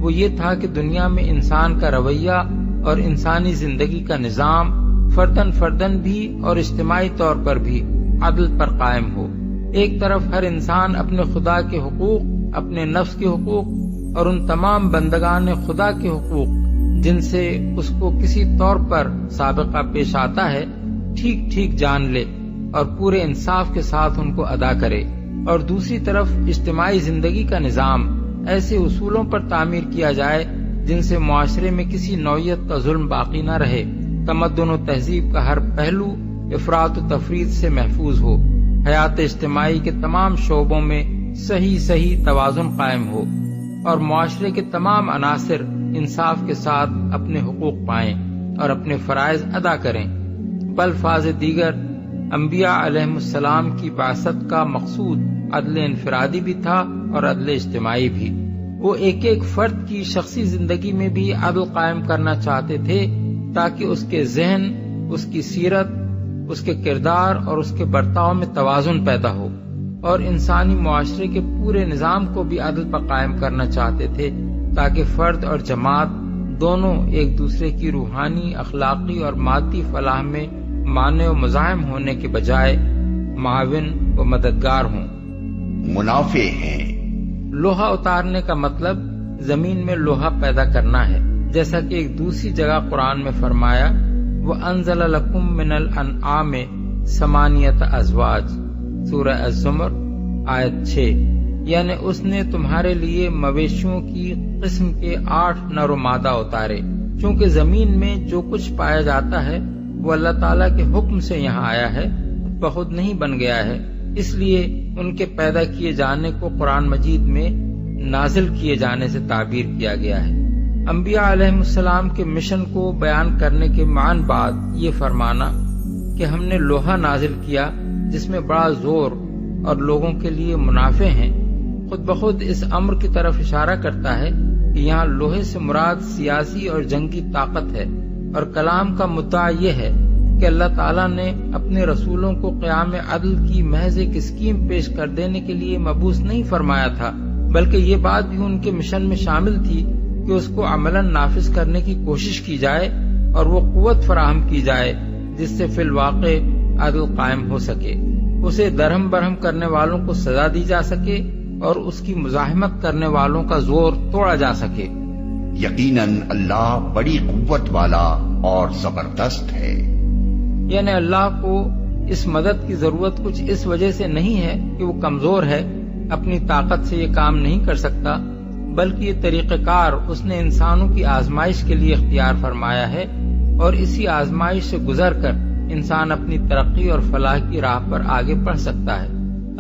وہ یہ تھا کہ دنیا میں انسان کا رویہ اور انسانی زندگی کا نظام فردن فردن بھی اور اجتماعی طور پر بھی عدل پر قائم ہو۔ ایک طرف ہر انسان اپنے خدا کے حقوق، اپنے نفس کے حقوق اور ان تمام بندگان خدا کے حقوق جن سے اس کو کسی طور پر سابقہ پیش آتا ہے ٹھیک ٹھیک جان لے اور پورے انصاف کے ساتھ ان کو ادا کرے، اور دوسری طرف اجتماعی زندگی کا نظام ایسے اصولوں پر تعمیر کیا جائے جن سے معاشرے میں کسی نوعیت کا ظلم باقی نہ رہے، تمدن و تہذیب کا ہر پہلو افراط و تفریط سے محفوظ ہو، حیات اجتماعی کے تمام شعبوں میں صحیح توازن قائم ہو، اور معاشرے کے تمام عناصر انصاف کے ساتھ اپنے حقوق پائیں اور اپنے فرائض ادا کریں۔ بلفاظ دیگر انبیاء علیہم السلام کی بعثت کا مقصود عدل انفرادی بھی تھا اور عدل اجتماعی بھی۔ وہ ایک ایک فرد کی شخصی زندگی میں بھی عدل قائم کرنا چاہتے تھے تاکہ اس کے ذہن، اس کی سیرت، اس کے کردار اور اس کے برتاؤ میں توازن پیدا ہو، اور انسانی معاشرے کے پورے نظام کو بھی عدل پر قائم کرنا چاہتے تھے تاکہ فرد اور جماعت دونوں ایک دوسرے کی روحانی، اخلاقی اور مادی فلاح میں مانع و مزاحم ہونے کے بجائے معاون و مددگار ہوں۔ منافع ہیں۔ لوہا اتارنے کا مطلب زمین میں لوہا پیدا کرنا ہے، جیسا کہ ایک دوسری جگہ قرآن میں فرمایا وَأَنزَلَ لَكُم مِّنَ الْأَنْعَامِ ثَمَانِيَةَ أَزْوَاجٍ، سورہ الزمر آیت 6، یعنی اس نے تمہارے لیے مویشیوں کی قسم کے 8 نر و مادہ اتارے۔ چونکہ زمین میں جو کچھ پایا جاتا ہے وہ اللہ تعالیٰ کے حکم سے یہاں آیا ہے، بخود نہیں بن گیا ہے، اس لیے ان کے پیدا کیے جانے کو قرآن مجید میں نازل کیے جانے سے تعبیر کیا گیا ہے۔ انبیاء علیہ السلام کے مشن کو بیان کرنے کے معن بعد یہ فرمانا کہ ہم نے لوہا نازل کیا جس میں بڑا زور اور لوگوں کے لیے منافع ہیں، خود بخود اس امر کی طرف اشارہ کرتا ہے کہ یہاں لوہے سے مراد سیاسی اور جنگی طاقت ہے، اور کلام کا مدعا یہ ہے کہ اللہ تعالیٰ نے اپنے رسولوں کو قیام عدل کی محض ایک اسکیم پیش کر دینے کے لیے مبعوث نہیں فرمایا تھا، بلکہ یہ بات بھی ان کے مشن میں شامل تھی کہ اس کو عملاً نافذ کرنے کی کوشش کی جائے اور وہ قوت فراہم کی جائے جس سے فی الواقع عدل قائم ہو سکے، اسے درہم برہم کرنے والوں کو سزا دی جا سکے اور اس کی مزاحمت کرنے والوں کا زور توڑا جا سکے۔ یقیناً اللہ بڑی قوت والا اور زبردست ہے۔ یعنی اللہ کو اس مدد کی ضرورت کچھ اس وجہ سے نہیں ہے کہ وہ کمزور ہے، اپنی طاقت سے یہ کام نہیں کر سکتا، بلکہ یہ طریقہ کار اس نے انسانوں کی آزمائش کے لیے اختیار فرمایا ہے، اور اسی آزمائش سے گزر کر انسان اپنی ترقی اور فلاح کی راہ پر آگے بڑھ سکتا ہے۔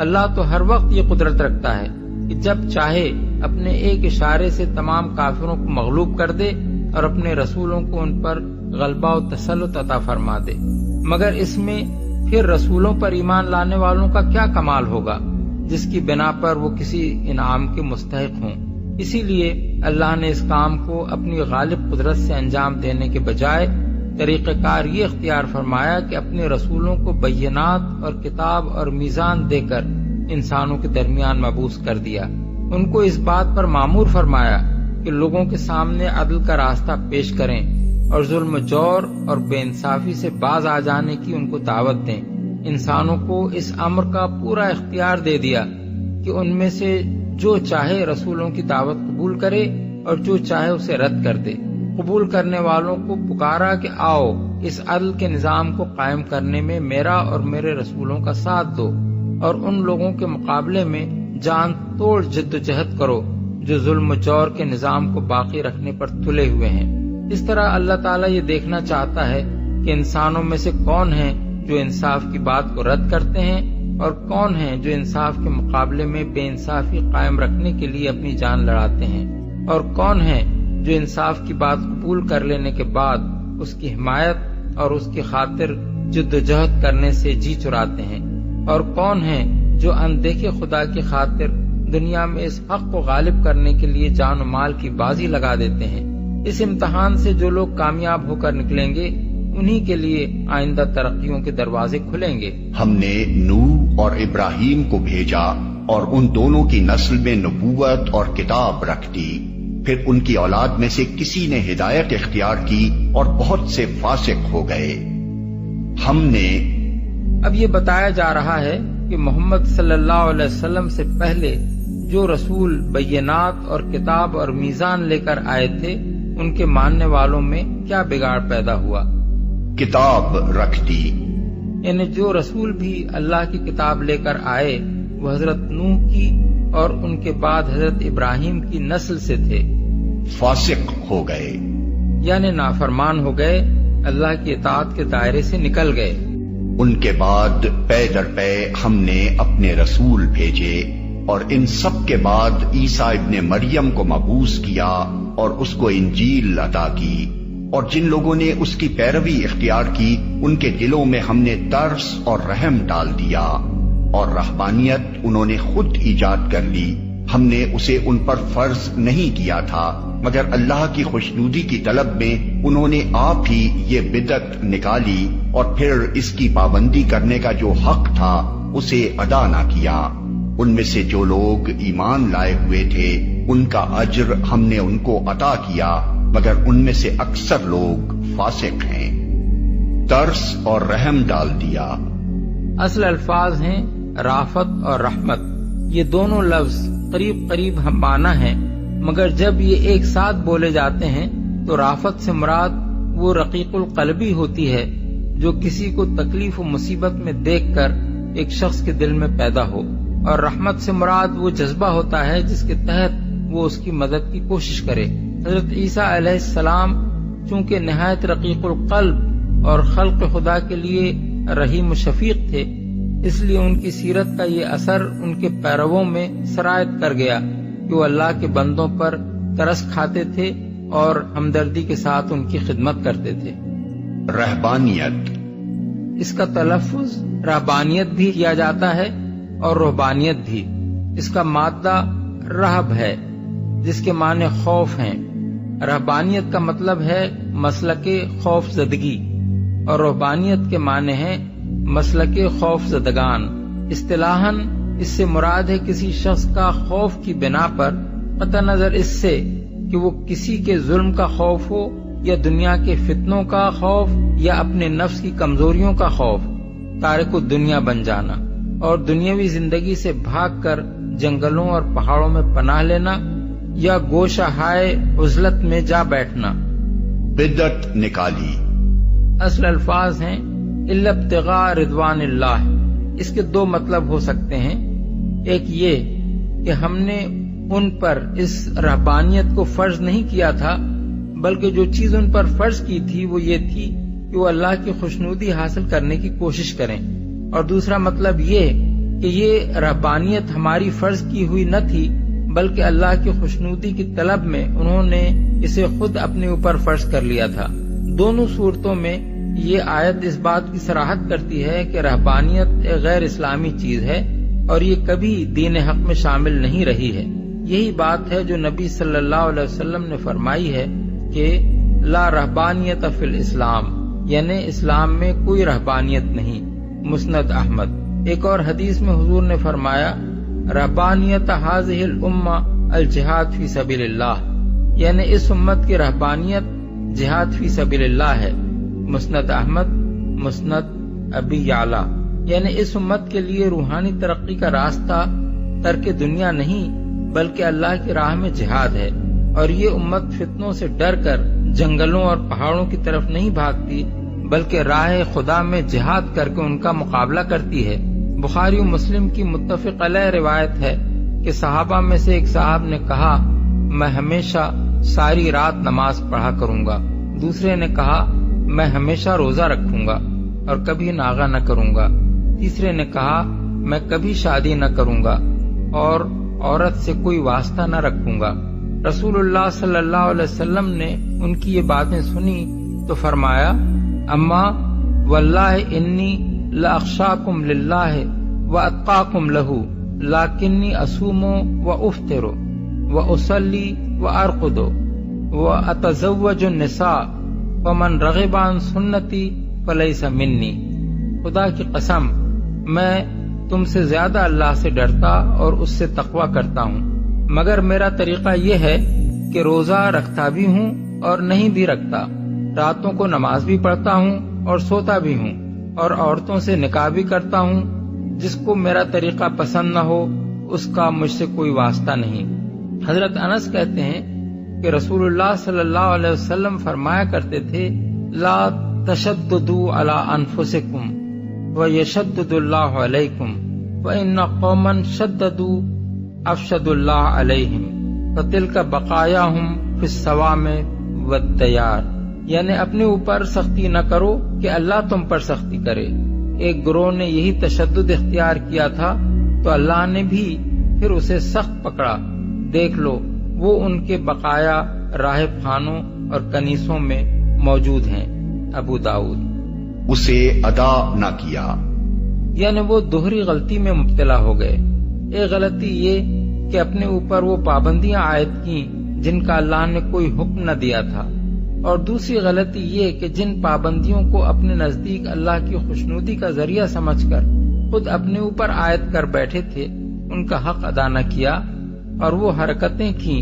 اللہ تو ہر وقت یہ قدرت رکھتا ہے کہ جب چاہے اپنے ایک اشارے سے تمام کافروں کو مغلوب کر دے اور اپنے رسولوں کو ان پر غلبہ و تسلط عطا فرما دے، مگر اس میں پھر رسولوں پر ایمان لانے والوں کا کیا کمال ہوگا جس کی بنا پر وہ کسی انعام کے مستحق ہوں۔ اسی لیے اللہ نے اس کام کو اپنی غالب قدرت سے انجام دینے کے بجائے طریقہ کار یہ اختیار فرمایا کہ اپنے رسولوں کو بینات اور کتاب اور میزان دے کر انسانوں کے درمیان مبعوث کر دیا، ان کو اس بات پر مامور فرمایا کہ لوگوں کے سامنے عدل کا راستہ پیش کریں اور ظلم و جور اور بے انصافی سے باز آ جانے کی ان کو دعوت دیں۔ انسانوں کو اس امر کا پورا اختیار دے دیا کہ ان میں سے جو چاہے رسولوں کی دعوت قبول کرے اور جو چاہے اسے رد کر دے۔ قبول کرنے والوں کو پکارا کہ آؤ اس عدل کے نظام کو قائم کرنے میں میرا اور میرے رسولوں کا ساتھ دو، اور ان لوگوں کے مقابلے میں جان توڑ جد و جہد کرو جو ظلم و جور کے نظام کو باقی رکھنے پر تلے ہوئے ہیں۔ اس طرح اللہ تعالیٰ یہ دیکھنا چاہتا ہے کہ انسانوں میں سے کون ہیں جو انصاف کی بات کو رد کرتے ہیں اور کون ہیں جو انصاف کے مقابلے میں بے انصافی قائم رکھنے کے لیے اپنی جان لڑاتے ہیں، اور کون ہیں جو انصاف کی بات قبول کر لینے کے بعد اس کی حمایت اور اس کی خاطر جد و جہد کرنے سے جی چراتے ہیں، اور کون ہیں جو اندیکھے خدا کی خاطر دنیا میں اس حق کو غالب کرنے کے لیے جان و مال کی بازی لگا دیتے ہیں۔ اس امتحان سے جو لوگ کامیاب ہو کر نکلیں گے انہی کے لیے آئندہ ترقیوں کے دروازے کھلیں گے۔ ہم نے نوح اور ابراہیم کو بھیجا اور ان دونوں کی نسل میں نبوت اور کتاب رکھ دی، پھر ان کی اولاد میں سے کسی نے ہدایت اختیار کی اور بہت سے فاسق ہو گئے۔ ہم نے اب یہ بتایا جا رہا ہے کہ محمد صلی اللہ علیہ وسلم سے پہلے جو رسول بینات اور کتاب اور میزان لے کر آئے تھے ان کے ماننے والوں میں کیا بگاڑ پیدا ہوا۔ کتاب رکھ دی، یعنی جو رسول بھی اللہ کی کتاب لے کر آئے وہ حضرت نوح کی اور ان کے بعد حضرت ابراہیم کی نسل سے تھے۔ فاسق ہو گئے، یعنی نافرمان ہو گئے، اللہ کی اطاعت کے دائرے سے نکل گئے۔ ان کے بعد پے در پے ہم نے اپنے رسول بھیجے، اور ان سب کے بعد عیسیٰ ابن مریم کو مبعوث کیا اور اس کو انجیل عطا کی، اور جن لوگوں نے اس کی پیروی اختیار کی ان کے دلوں میں ہم نے ترس اور رحم ڈال دیا، اور رہبانیت انہوں نے خود ایجاد کر لی، ہم نے اسے ان پر فرض نہیں کیا تھا، مگر اللہ کی خوشنودی کی طلب میں انہوں نے آپ ہی یہ بدعت نکالی اور پھر اس کی پابندی کرنے کا جو حق تھا اسے ادا نہ کیا۔ ان میں سے جو لوگ ایمان لائے ہوئے تھے ان کا اجر ہم نے ان کو عطا کیا، مگر ان میں سے اکثر لوگ فاسق ہیں۔ ترس اور رحم ڈال دیا۔ اصل الفاظ ہیں رافت اور رحمت۔ یہ دونوں لفظ قریب قریب ہم معنی ہیں، مگر جب یہ ایک ساتھ بولے جاتے ہیں تو رافت سے مراد وہ رقیق القلبی ہوتی ہے جو کسی کو تکلیف و مصیبت میں دیکھ کر ایک شخص کے دل میں پیدا ہو، اور رحمت سے مراد وہ جذبہ ہوتا ہے جس کے تحت وہ اس کی مدد کی کوشش کرے۔ حضرت عیسیٰ علیہ السلام چونکہ نہایت رقیق القلب اور خلق خدا کے لیے رحیم و شفیق تھے، اس لیے ان کی سیرت کا یہ اثر ان کے پیرووں میں سرایت کر گیا کہ وہ اللہ کے بندوں پر ترس کھاتے تھے اور ہمدردی کے ساتھ ان کی خدمت کرتے تھے۔ رہبانیت، اس کا تلفظ رہبانیت بھی کیا جاتا ہے اور رہبانیت بھی۔ اس کا مادہ رہب ہے جس کے معنی خوف ہیں۔ رہبانیت کا مطلب ہے مسلک خوف زدگی، اور رہبانیت کے معنی ہے مسلک خوف زدگان۔ اصطلاحاً اس سے مراد ہے کسی شخص کا خوف کی بنا پر، قطع نظر اس سے کہ وہ کسی کے ظلم کا خوف ہو یا دنیا کے فتنوں کا خوف یا اپنے نفس کی کمزوریوں کا خوف، تارک الدنیا بن جانا اور دنیاوی زندگی سے بھاگ کر جنگلوں اور پہاڑوں میں پناہ لینا یا گوشہ ہائے عزلت میں جا بیٹھنا۔ بدعت نکالی۔ اصل الفاظ ہیں الا ابتغاء رضوان اللہ۔ اس کے دو مطلب ہو سکتے ہیں، ایک یہ کہ ہم نے ان پر اس رہبانیت کو فرض نہیں کیا تھا، بلکہ جو چیز ان پر فرض کی تھی وہ یہ تھی کہ وہ اللہ کی خوشنودی حاصل کرنے کی کوشش کریں، اور دوسرا مطلب یہ کہ یہ رہبانیت ہماری فرض کی ہوئی نہ تھی بلکہ اللہ کی خوشنودی کی طلب میں انہوں نے اسے خود اپنے اوپر فرض کر لیا تھا۔ دونوں صورتوں میں یہ آیت اس بات کی صراحت کرتی ہے کہ رہبانیت ایک غیر اسلامی چیز ہے اور یہ کبھی دین حق میں شامل نہیں رہی ہے۔ یہی بات ہے جو نبی صلی اللہ علیہ وسلم نے فرمائی ہے کہ لا رہبانیت فی الاسلام، یعنی اسلام میں کوئی رہبانیت نہیں۔ مسند احمد۔ ایک اور حدیث میں حضور نے فرمایا رہبانیت ھذہ الامہ الجہاد فی سبیل اللہ، یعنی اس امت کی رہبانیت جہاد فی سبیل اللہ ہے۔ مسند احمد، مسند ابی یعلا، یعنی اس امت کے لیے روحانی ترقی کا راستہ ترک دنیا نہیں بلکہ اللہ کی راہ میں جہاد ہے، اور یہ امت فتنوں سے ڈر کر جنگلوں اور پہاڑوں کی طرف نہیں بھاگتی بلکہ راہ خدا میں جہاد کر کے ان کا مقابلہ کرتی ہے۔ بخاری و مسلم کی متفق علیہ روایت ہے کہ صحابہ میں سے ایک صاحب نے کہا میں ہمیشہ ساری رات نماز پڑھا کروں گا، دوسرے نے کہا میں ہمیشہ روزہ رکھوں گا اور کبھی ناغہ نہ کروں گا، تیسرے نے کہا میں کبھی شادی نہ کروں گا اور عورت سے کوئی واسطہ نہ رکھوں گا۔ رسول اللہ صلی اللہ علیہ وسلم نے ان کی یہ باتیں سنی تو فرمایا اما واللہ انی لاخشاکم للہ واتقاکم لہ لیکنی اصوم وافطر واصلی وارقد واتزوج النساء فمن رغب عن سنتی فلیس منی۔ خدا کی قسم میں تم سے زیادہ اللہ سے ڈرتا اور اس سے تقوی کرتا ہوں، مگر میرا طریقہ یہ ہے کہ روزہ رکھتا بھی ہوں اور نہیں بھی رکھتا، راتوں کو نماز بھی پڑھتا ہوں اور سوتا بھی ہوں، اور عورتوں سے نکاح بھی کرتا ہوں۔ جس کو میرا طریقہ پسند نہ ہو اس کا مجھ سے کوئی واسطہ نہیں۔ حضرت انس کہتے ہیں کہ رسول اللہ صلی اللہ علیہ وسلم فرمایا کرتے تھے لا تشددوا علی انفسکم ویشدد اللہ علیکم فإن قوما شددوا افشد اللہ علیہم فتلک بقایاہم فی الصوامع والدیار، یعنی اپنے اوپر سختی نہ کرو کہ اللہ تم پر سختی کرے۔ ایک گروہ نے یہی تشدد اختیار کیا تھا تو اللہ نے بھی پھر اسے سخت پکڑا، دیکھ لو وہ ان کے بقایا راہب خانوں اور کنیسوں میں موجود ہیں۔ ابو داؤد۔ اسے ادا نہ کیا، یعنی وہ دوہری غلطی میں مبتلا ہو گئے۔ ایک غلطی یہ کہ اپنے اوپر وہ پابندیاں عائد کی جن کا اللہ نے کوئی حکم نہ دیا تھا، اور دوسری غلطی یہ کہ جن پابندیوں کو اپنے نزدیک اللہ کی خوشنودی کا ذریعہ سمجھ کر خود اپنے اوپر عائد کر بیٹھے تھے ان کا حق ادا نہ کیا، اور وہ حرکتیں کی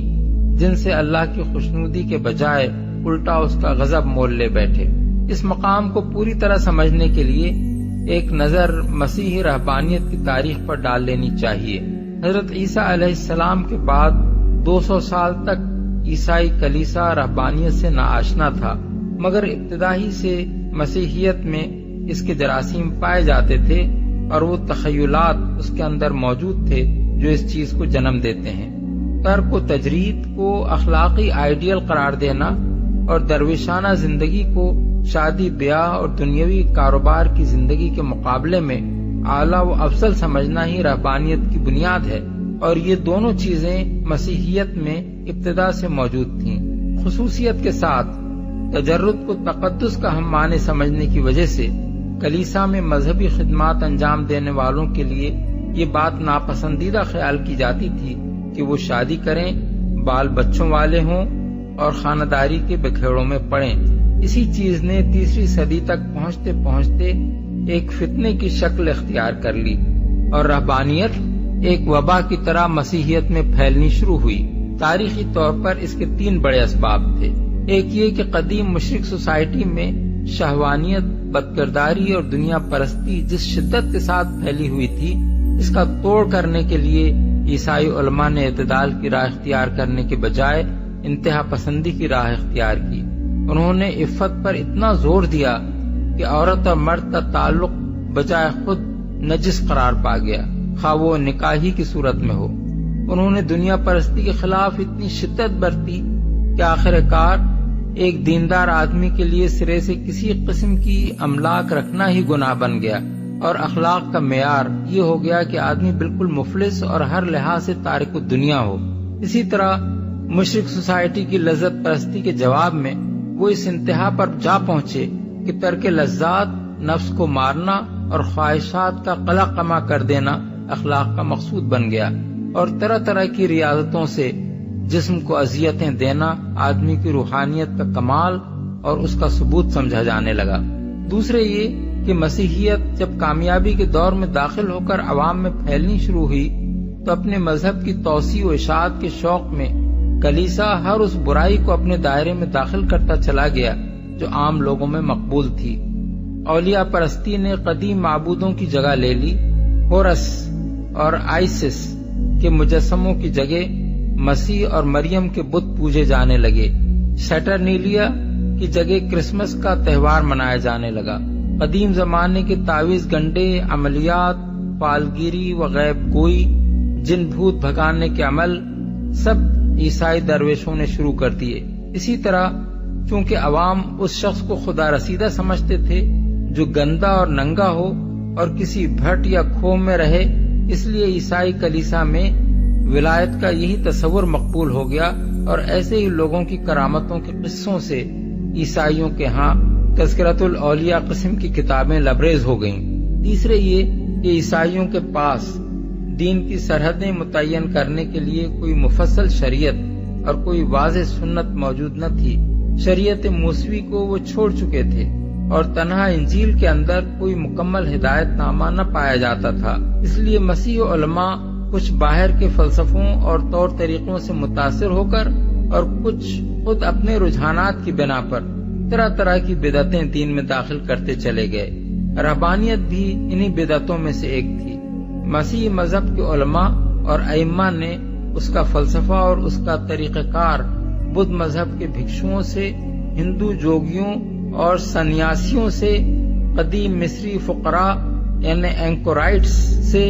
جن سے اللہ کی خوشنودی کے بجائے الٹا اس کا غضب مول لے بیٹھے۔ اس مقام کو پوری طرح سمجھنے کے لیے ایک نظر مسیحی رہبانیت کی تاریخ پر ڈال لینی چاہیے۔ حضرت عیسیٰ علیہ السلام کے بعد 200 سال تک عیسائی کلیسا رہبانیت سے ناآشنا تھا، مگر ابتدائی سے مسیحیت میں اس کے جراثیم پائے جاتے تھے، اور وہ تخیلات اس کے اندر موجود تھے جو اس چیز کو جنم دیتے ہیں۔ ترک و تجرید کو اخلاقی آئیڈیل قرار دینا اور درویشانہ زندگی کو شادی بیاہ اور دنیاوی کاروبار کی زندگی کے مقابلے میں اعلیٰ و افضل سمجھنا ہی رہبانیت کی بنیاد ہے، اور یہ دونوں چیزیں مسیحیت میں ابتدا سے موجود تھیں۔ خصوصیت کے ساتھ تجرد کو تقدس کا ہم معنی سمجھنے کی وجہ سے کلیسا میں مذہبی خدمات انجام دینے والوں کے لیے یہ بات ناپسندیدہ خیال کی جاتی تھی کہ وہ شادی کریں، بال بچوں والے ہوں اور خانداری کے بکھیڑوں میں پڑیں۔ اسی چیز نے 3 صدی تک پہنچتے پہنچتے ایک فتنے کی شکل اختیار کر لی، اور رہبانیت ایک وبا کی طرح مسیحیت میں پھیلنی شروع ہوئی۔ تاریخی طور پر اس کے 3 بڑے اسباب تھے۔ ایک یہ کہ قدیم مشرق سوسائٹی میں شہوانیت، بدکرداری اور دنیا پرستی جس شدت کے ساتھ پھیلی ہوئی تھی، اس کا توڑ کرنے کے لیے عیسائی علماء نے اعتدال کی راہ اختیار کرنے کے بجائے انتہا پسندی کی راہ اختیار کی۔ انہوں نے عفت پر اتنا زور دیا کہ عورت اور مرد کا تعلق بجائے خود نجس قرار پا گیا، خواہ وہ نکاحی کی صورت میں ہو۔ انہوں نے دنیا پرستی کے خلاف اتنی شدت برتی کہ آخر کار ایک دیندار آدمی کے لیے سرے سے کسی قسم کی املاک رکھنا ہی گناہ بن گیا، اور اخلاق کا معیار یہ ہو گیا کہ آدمی بالکل مفلس اور ہر لحاظ سے تارک الدنیا ہو۔ اسی طرح مشرق سوسائٹی کی لذت پرستی کے جواب میں وہ اس انتہا پر جا پہنچے کہ ترک لذات، نفس کو مارنا اور خواہشات کا قلع قمع کر دینا اخلاق کا مقصود بن گیا، اور طرح طرح کی ریاضتوں سے جسم کو اذیتیں دینا آدمی کی روحانیت کا کمال اور اس کا ثبوت سمجھا جانے لگا۔ دوسرے یہ کہ مسیحیت جب کامیابی کے دور میں داخل ہو کر عوام میں پھیلنی شروع ہوئی تو اپنے مذہب کی توسیع و اشاعت کے شوق میں کلیسا ہر اس برائی کو اپنے دائرے میں داخل کرتا چلا گیا جو عام لوگوں میں مقبول تھی۔ اولیاء پرستی نے قدیم معبودوں کی جگہ لے لی۔ ہورس اور آئسس کے مجسموں کی جگہ مسیح اور مریم کے بت پوجے جانے لگے۔ سیٹرنیلیا کی جگہ کرسمس کا تہوار منایا جانے لگا۔ قدیم زمانے کے تعویذ گنڈے، عملیات، پالگیری و غیب گوئی، جن بھوت بھگانے کے عمل سب عیسائی درویشوں نے شروع کر دیے۔ اسی طرح چونکہ عوام اس شخص کو خدا رسیدہ سمجھتے تھے جو گندا اور ننگا ہو اور کسی بھٹ یا کھو میں رہے، اس لیے عیسائی کلیسا میں ولایت کا یہی تصور مقبول ہو گیا، اور ایسے ہی لوگوں کی کرامتوں کے قصوں سے عیسائیوں کے ہاں تذکرۃ الاولیاء قسم کی کتابیں لبریز ہو گئیں۔ تیسرے یہ کہ عیسائیوں کے پاس دین کی سرحدیں متعین کرنے کے لیے کوئی مفصل شریعت اور کوئی واضح سنت موجود نہ تھی۔ شریعت موسوی کو وہ چھوڑ چکے تھے، اور تنہا انجیل کے اندر کوئی مکمل ہدایت نامہ نہ پایا جاتا تھا۔ اس لیے مسیح علماء کچھ باہر کے فلسفوں اور طور طریقوں سے متاثر ہو کر اور کچھ خود اپنے رجحانات کی بنا پر طرح طرح کی بدعتیں دین میں داخل کرتے چلے گئے۔ رہبانیت بھی انہی بدعتوں میں سے ایک تھی۔ مسیحی مذہب کے علماء اور ائمہ نے اس کا فلسفہ اور اس کا طریقہ کار بدھ مذہب کے بھکشوؤں سے، ہندو جوگیوں اور سنیاسیوں سے، قدیم مصری فقراء یعنی اینکورائٹس سے،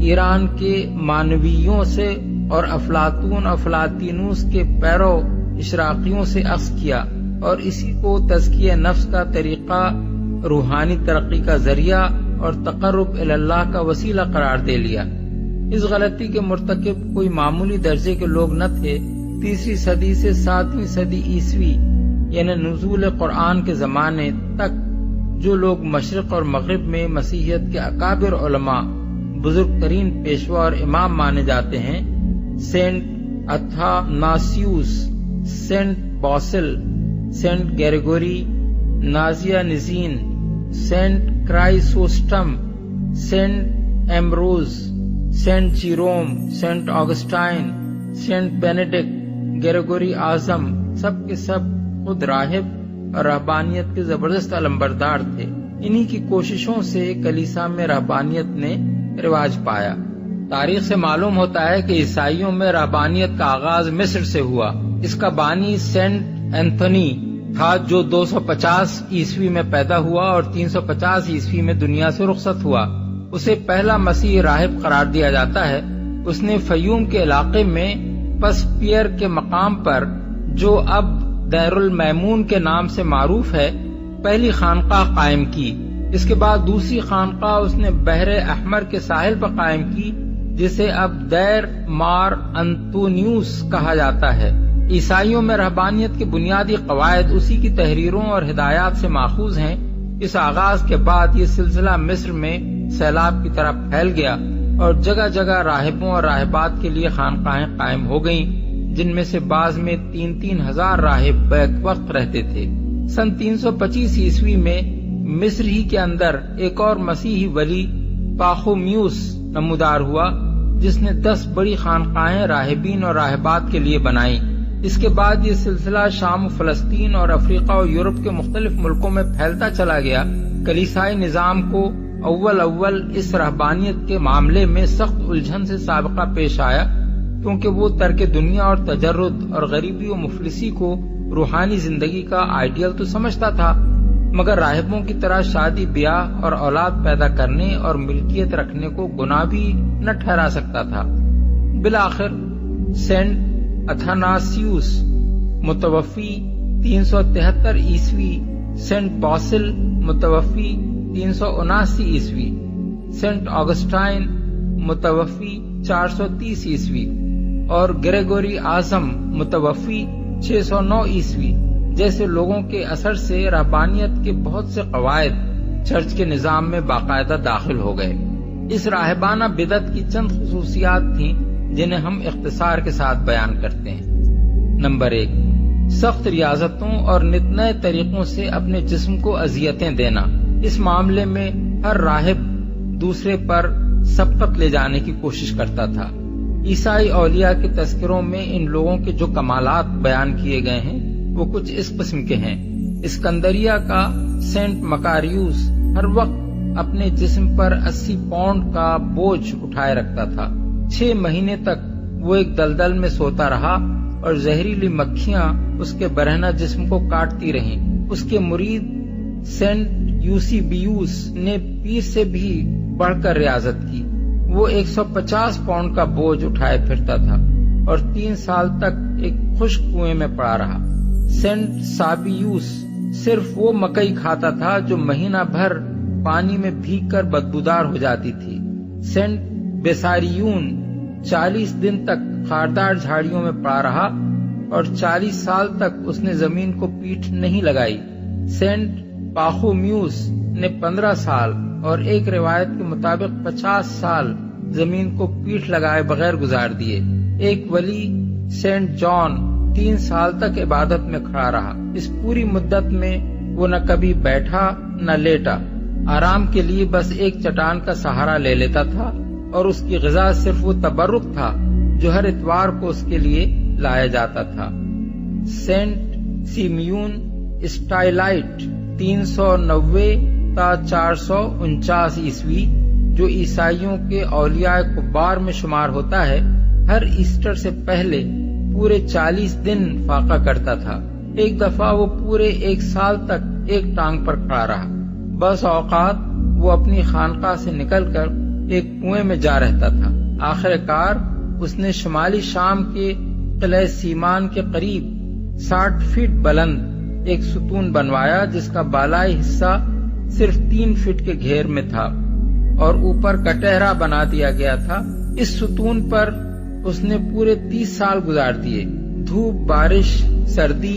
ایران کے مانویوں سے اور افلاطون افلاطینوس کے پیرو اشراقیوں سے اخذ کیا، اور اسی کو تزکیہ نفس کا طریقہ، روحانی ترقی کا ذریعہ اور تقرب اللہ کا وسیلہ قرار دے لیا۔ اس غلطی کے مرتکب کوئی معمولی درجے کے لوگ نہ تھے۔ 3 صدی سے 7ویں صدی عیسوی یعنی نزول قرآن کے زمانے تک جو لوگ مشرق اور مغرب میں مسیحیت کے اکابر علماء، بزرگ ترین پیشوا اور امام مانے جاتے ہیں، Saint Athanasius, Saint Basil, Saint Gregory Nazianzen, Saint Chrysostom, Saint Ambrose, Saint Jerome, Saint Augustine, Saint Benedict, Gregory اعظم، سب کے سب خود راہب اور رہبانیت کے زبردست علمبردار تھے۔ انہی کی کوششوں سے کلیسا میں رہبانیت نے رواج پایا۔ تاریخ سے معلوم ہوتا ہے کہ عیسائیوں میں رہبانیت کا آغاز مصر سے ہوا۔ اس کا بانی سینٹ اینتھونی تھا جو 250 عیسوی میں پیدا ہوا اور 350 عیسوی میں دنیا سے رخصت ہوا۔ اسے پہلا مسیحی راہب قرار دیا جاتا ہے۔ اس نے فیوم کے علاقے میں پس پیئر کے مقام پر، جو اب دیر المیمون کے نام سے معروف ہے، پہلی خانقاہ قائم کی۔ اس کے بعد دوسری خانقاہ اس نے بحر احمر کے ساحل پر قائم کی، جسے اب دیر مار انتونیوس کہا جاتا ہے۔ عیسائیوں میں رہبانیت کے بنیادی قواعد اسی کی تحریروں اور ہدایات سے ماخوذ ہیں۔ اس آغاز کے بعد یہ سلسلہ مصر میں سیلاب کی طرح پھیل گیا اور جگہ جگہ راہبوں اور راہبات کے لیے خانقاہیں قائم ہو گئیں، جن میں سے بعض میں 3-3 ہزار راہب بیک وقت رہتے تھے۔ سن 325 عیسوی میں مصر ہی کے اندر ایک اور مسیحی ولی پاخومیوس نمودار ہوا، جس نے 10 بڑی خانقاہیں راہبین اور راہبات کے لیے بنائیں۔ اس کے بعد یہ سلسلہ شام و فلسطین اور افریقہ اور یورپ کے مختلف ملکوں میں پھیلتا چلا گیا۔ کلیسائی نظام کو اول اس رہبانیت کے معاملے میں سخت الجھن سے سابقہ پیش آیا، کیونکہ وہ ترک دنیا اور تجرد اور غریبی و مفلسی کو روحانی زندگی کا آئیڈیل تو سمجھتا تھا، مگر راہبوں کی طرح شادی بیاہ اور اولاد پیدا کرنے اور ملکیت رکھنے کو گناہ بھی نہ ٹھہرا سکتا تھا۔ بالآخر سینٹ اتھاناسیوس متوفی 373 عیسوی، سینٹ باسل متوفی 379 عیسوی، سینٹ آگسٹائن متوفی 430 عیسوی اور گریگوری اعظم متوفی 609 عیسوی جیسے لوگوں کے اثر سے رہبانیت کے بہت سے قواعد چرچ کے نظام میں باقاعدہ داخل ہو گئے۔ اس راہبانہ بدعت کی چند خصوصیات تھیں جنہیں ہم اختصار کے ساتھ بیان کرتے ہیں۔ نمبر 1، سخت ریاضتوں اور نت نئے طریقوں سے اپنے جسم کو اذیتیں دینا۔ اس معاملے میں ہر راہب دوسرے پر سبقت لے جانے کی کوشش کرتا تھا۔ عیسائی اولیاء کے تذکروں میں ان لوگوں کے جو کمالات بیان کیے گئے ہیں وہ کچھ اس قسم کے ہیں۔ اسکندریہ کا سینٹ مکاریوس ہر وقت اپنے جسم پر 80 پاؤنڈ کا بوجھ اٹھائے رکھتا تھا۔ 6 مہینے تک وہ ایک دلدل میں سوتا رہا اور زہریلی مکھیاں اس کے برہنہ جسم کو کاٹتی رہیں۔ اس کے مرید سینٹ یوسیبیوس نے پیر سے بھی بڑھ کر ریاضت کی۔ وہ 150 پاؤنڈ کا بوجھ اٹھائے پھرتا تھا اور 3 سال تک ایک خشک کنویں میں پڑا رہا۔ سینٹ سابیوس صرف وہ مکئی کھاتا تھا جو مہینہ بھر پانی میں بھیگ کر بدبودار ہو جاتی تھی۔ سینٹ بیساریون 40 دن تک خاردار جھاڑیوں میں پڑا رہا اور 40 سال تک اس نے زمین کو پیٹھ نہیں لگائی۔ سینٹ پاخومیوس نے 15 سال اور ایک روایت کے مطابق 50 سال زمین کو پیٹھ لگائے بغیر گزار دیے۔ ایک ولی سینٹ جان 3 سال تک عبادت میں کھڑا رہا۔ اس پوری مدت میں وہ نہ کبھی بیٹھا نہ لیٹا، آرام کے لیے بس ایک چٹان کا سہارا لے لیتا تھا اور اس کی غذا صرف وہ تبرک تھا جو ہر اتوار کو اس کے لیے لایا جاتا تھا۔ سینٹ سیمیون اسٹائلائٹ 390 تا 449 عیسوی، جو عیسائیوں کے اولیاء کبار میں شمار ہوتا ہے، ہر ایسٹر سے پہلے پورے 40 دن فاقہ کرتا تھا۔ ایک دفعہ وہ پورے 1 سال تک ایک ٹانگ پر کھڑا رہا۔ بس اوقات وہ اپنی خانقاہ سے نکل کر ایک کنویں میں جا رہتا تھا۔ آخر کار اس نے شمالی شام کے قلعہ سیمان کے قریب 60 فٹ بلند ایک ستون بنوایا جس کا بالائی حصہ صرف 3 فٹ کے گھیر میں تھا اور اوپر کٹہرا بنا دیا گیا تھا۔ اس ستون پر اس نے پورے 30 سال گزار دیے۔ دھوپ، بارش، سردی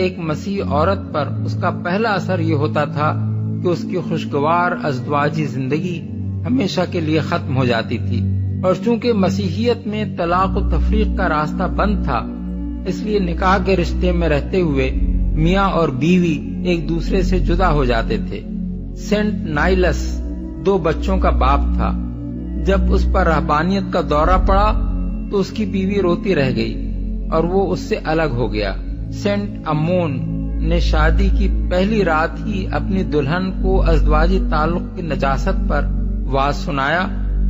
ایک مسیحی عورت پر اس کا پہلا اثر یہ ہوتا تھا کہ اس کی خوشگوار ازدواجی زندگی ہمیشہ کے لیے ختم ہو جاتی تھی، اور چونکہ مسیحیت میں طلاق و تفریق کا راستہ بند تھا، اس لیے نکاح کے رشتے میں رہتے ہوئے میاں اور بیوی ایک دوسرے سے جدا ہو جاتے تھے۔ سینٹ نائلس 2 بچوں کا باپ تھا۔ جب اس پر رہبانیت کا دورہ پڑا تو اس کی بیوی روتی رہ گئی اور وہ اس سے الگ ہو گیا۔ سینٹ امون نے شادی کی پہلی رات ہی اپنی دلہن کو ازدواجی تعلق کی نجاست پر واعظ سنایا،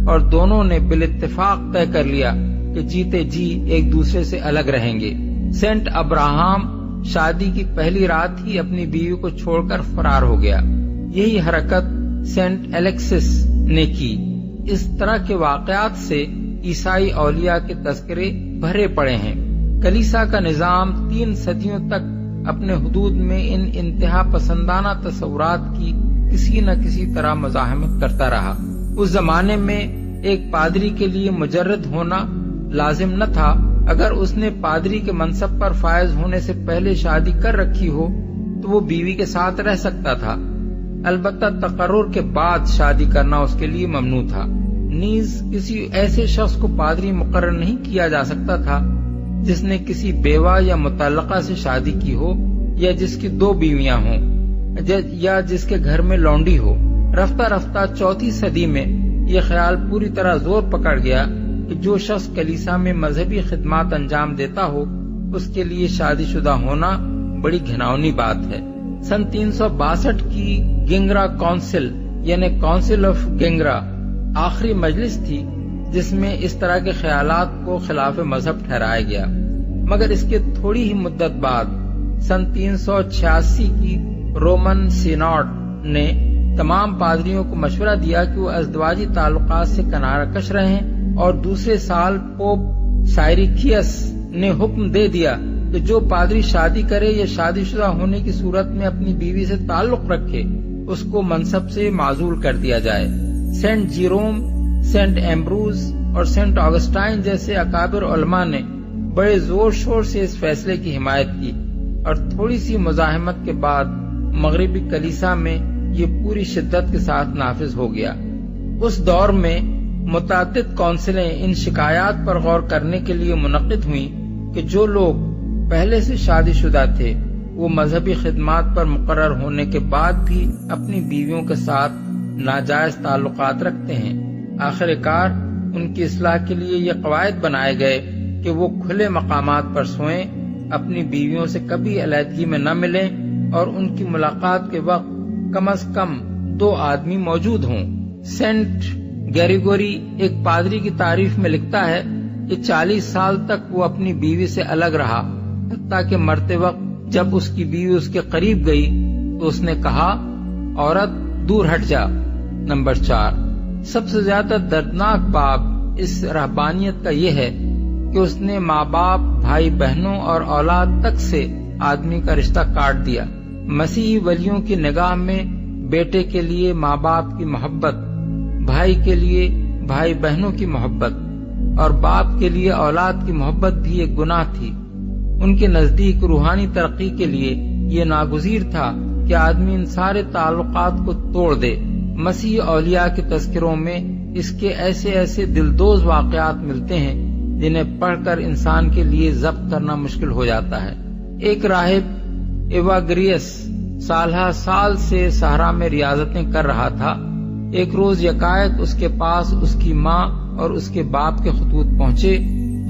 اور دونوں نے بالاتفاق طے کر لیا کہ جیتے جی ایک دوسرے سے الگ رہیں گے۔ سینٹ ابراہم شادی کی پہلی رات ہی اپنی بیوی کو چھوڑ کر فرار ہو گیا۔ یہی حرکت سینٹ الیکسس نے کی۔ اس طرح کے واقعات سے عیسائی اولیاء کے تذکرے بھرے پڑے ہیں۔ کلیسا کا نظام 3 صدیوں تک اپنے حدود میں ان انتہا پسندانہ تصورات کی کسی نہ کسی طرح مزاحمت کرتا رہا۔ اس زمانے میں ایک پادری کے لیے مجرد ہونا لازم نہ تھا۔ اگر اس نے پادری کے منصب پر فائز ہونے سے پہلے شادی کر رکھی ہو تو وہ بیوی کے ساتھ رہ سکتا تھا، البتہ تقرر کے بعد شادی کرنا اس کے لیے ممنوع تھا۔ نیز کسی ایسے شخص کو پادری مقرر نہیں کیا جا سکتا تھا جس نے کسی بیوہ یا متعلقہ سے شادی کی ہو، یا جس کی 2 بیویاں ہوں، یا جس کے گھر میں لونڈی ہو۔ رفتہ رفتہ 4 صدی میں یہ خیال پوری طرح زور پکڑ گیا کہ جو شخص کلیسا میں مذہبی خدمات انجام دیتا ہو اس کے لیے شادی شدہ ہونا بڑی گھناؤنی بات ہے۔ سن 362 کی گنگرا کونسل یعنی کونسل آف گنگرا آخری مجلس تھی جس میں اس طرح کے خیالات کو خلاف مذہب ٹھہرایا گیا، مگر اس کے تھوڑی ہی مدت بعد سن 386 کی رومن سینوڈ نے تمام پادریوں کو مشورہ دیا کہ وہ ازدواجی تعلقات سے کنارہ کش رہیں، اور دوسرے سال پوپ سائریکیس نے حکم دے دیا کہ جو پادری شادی کرے یا شادی شدہ ہونے کی صورت میں اپنی بیوی سے تعلق رکھے اس کو منصب سے معزول کر دیا جائے۔ سینٹ جیروم، سینٹ ایمبروز اور سینٹ آگسٹائن جیسے اکابر علماء نے بڑے زور شور سے اس فیصلے کی حمایت کی، اور تھوڑی سی مزاحمت کے بعد مغربی کلیسا میں یہ پوری شدت کے ساتھ نافذ ہو گیا۔ اس دور میں متعدد کونسلیں ان شکایات پر غور کرنے کے لیے منعقد ہوئیں کہ جو لوگ پہلے سے شادی شدہ تھے وہ مذہبی خدمات پر مقرر ہونے کے بعد بھی اپنی بیویوں کے ساتھ ناجائز تعلقات رکھتے ہیں۔ آخر کار ان کی اصلاح کے لیے یہ قواعد بنائے گئے کہ وہ کھلے مقامات پر سوئیں، اپنی بیویوں سے کبھی علیحدگی میں نہ ملیں، اور ان کی ملاقات کے وقت کم از کم 2 آدمی موجود ہوں۔ سینٹ گیریگوری ایک پادری کی تعریف میں لکھتا ہے کہ 40 سال تک وہ اپنی بیوی سے الگ رہا، حتیٰ کہ مرتے وقت جب اس کی بیوی اس کے قریب گئی تو اس نے کہا، عورت دور ہٹ جا۔ نمبر 4، سب سے زیادہ دردناک باب اس رہبانیت کا یہ ہے کہ اس نے ماں باپ، بھائی بہنوں اور اولاد تک سے آدمی کا رشتہ کاٹ دیا۔ مسیحی ولیوں کی نگاہ میں بیٹے کے لیے ماں باپ کی محبت، بھائی کے لیے بھائی بہنوں کی محبت اور باپ کے لیے اولاد کی محبت بھی ایک گناہ تھی۔ ان کے نزدیک روحانی ترقی کے لیے یہ ناگزیر تھا کہ آدمی ان سارے تعلقات کو توڑ دے۔ مسیحی اولیاء کے تذکروں میں اس کے ایسے دلدوز واقعات ملتے ہیں جنہیں پڑھ کر انسان کے لیے ضبط کرنا مشکل ہو جاتا ہے۔ ایک راہب ایواگریس سالہ سال سے صحرا میں ریاضتیں کر رہا تھا۔ ایک روز یکایک اس کے پاس اس کی ماں اور اس کے باپ کے خطوط پہنچے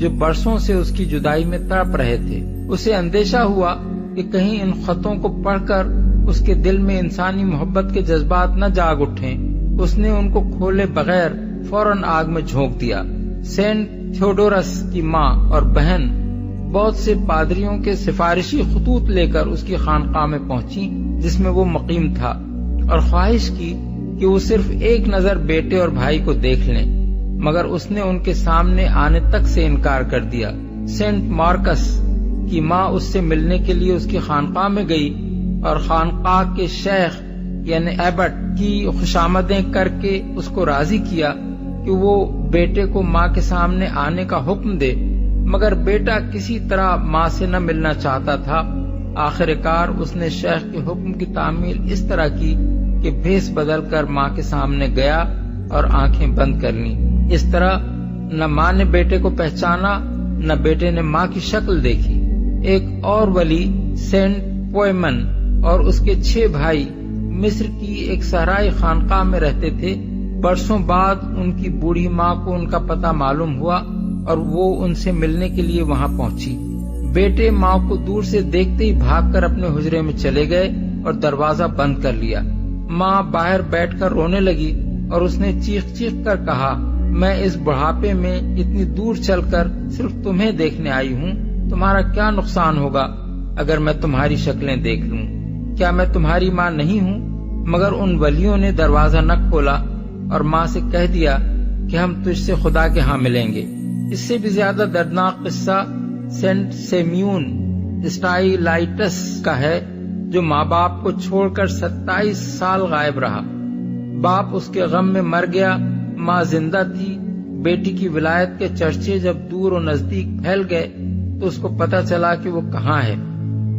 جو برسوں سے اس کی جدائی میں تڑپ رہے تھے۔ اسے اندیشہ ہوا کہ کہیں ان خطوں کو پڑھ کر اس کے دل میں انسانی محبت کے جذبات نہ جاگ اٹھیں۔ اس نے ان کو کھولے بغیر فوراً آگ میں جھونک دیا۔ سینٹ تھیوڈورس کی ماں اور بہن بہت سے پادریوں کے سفارشی خطوط لے کر اس کی خانقاہ میں پہنچی جس میں وہ مقیم تھا، اور خواہش کی کہ وہ صرف ایک نظر بیٹے اور بھائی کو دیکھ لیں، مگر اس نے ان کے سامنے آنے تک سے انکار کر دیا۔ سینٹ مارکس کی ماں اس سے ملنے کے لیے اس کی خانقاہ میں گئی اور خانقاہ کے شیخ یعنی ایبٹ کی خوشامدیں کر کے اس کو راضی کیا کہ وہ بیٹے کو ماں کے سامنے آنے کا حکم دے، مگر بیٹا کسی طرح ماں سے نہ ملنا چاہتا تھا۔ آخر کار اس نے شیخ کے حکم کی تعمیل اس طرح کی کہ بھیس بدل کر ماں کے سامنے گیا اور آنکھیں بند کر لیں۔ اس طرح نہ ماں نے بیٹے کو پہچانا نہ بیٹے نے ماں کی شکل دیکھی۔ ایک اور ولی سینٹ پوئمن اور اس کے 6 بھائی مصر کی ایک صحرائی خانقاہ میں رہتے تھے۔ برسوں بعد ان کی بوڑھی ماں کو ان کا پتہ معلوم ہوا اور وہ ان سے ملنے کے لیے وہاں پہنچی۔ بیٹے ماں کو دور سے دیکھتے ہی بھاگ کر اپنے حجرے میں چلے گئے اور دروازہ بند کر لیا۔ ماں باہر بیٹھ کر رونے لگی اور اس نے چیخ چیخ کر کہا، میں اس بڑھاپے میں اتنی دور چل کر صرف تمہیں دیکھنے آئی ہوں، تمہارا کیا نقصان ہوگا اگر میں تمہاری شکلیں دیکھ لوں؟ کیا میں تمہاری ماں نہیں ہوں؟ مگر ان ولیوں نے دروازہ نہ کھولا اور ماں سے کہہ دیا کہ ہم تجھ سے خدا کے ہاں ملیں گے۔ اس سے بھی زیادہ دردناک قصہ سینٹ سیمیون اسٹائلائٹس کا ہے، جو ماں باپ کو چھوڑ کر 27 سال غائب رہا۔ باپ اس کے غم میں مر گیا، ماں زندہ تھی۔ بیٹی کی ولایت کے چرچے جب دور و نزدیک پھیل گئے تو اس کو پتہ چلا کہ وہ کہاں ہے۔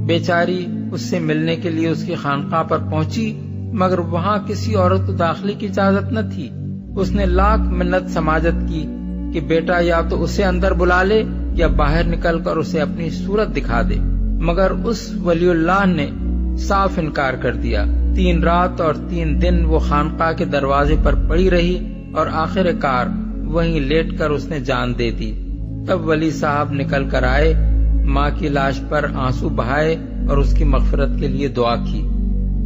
بیچاری اس سے ملنے کے لیے اس کی خانقاہ پر پہنچی، مگر وہاں کسی عورت کو داخلے کی اجازت نہ تھی۔ اس نے لاکھ منت سماجت کی کہ بیٹا یا تو اسے اندر بلا لے یا باہر نکل کر اسے اپنی صورت دکھا دے، مگر اس ولی اللہ نے صاف انکار کر دیا۔ 3 رات اور 3 دن وہ خانقاہ کے دروازے پر پڑی رہی اور آخر کار وہیں لیٹ کر اس نے جان دے دی۔ تب ولی صاحب نکل کر آئے، ماں کی لاش پر آنسو بہائے اور اس کی مغفرت کے لیے دعا کی۔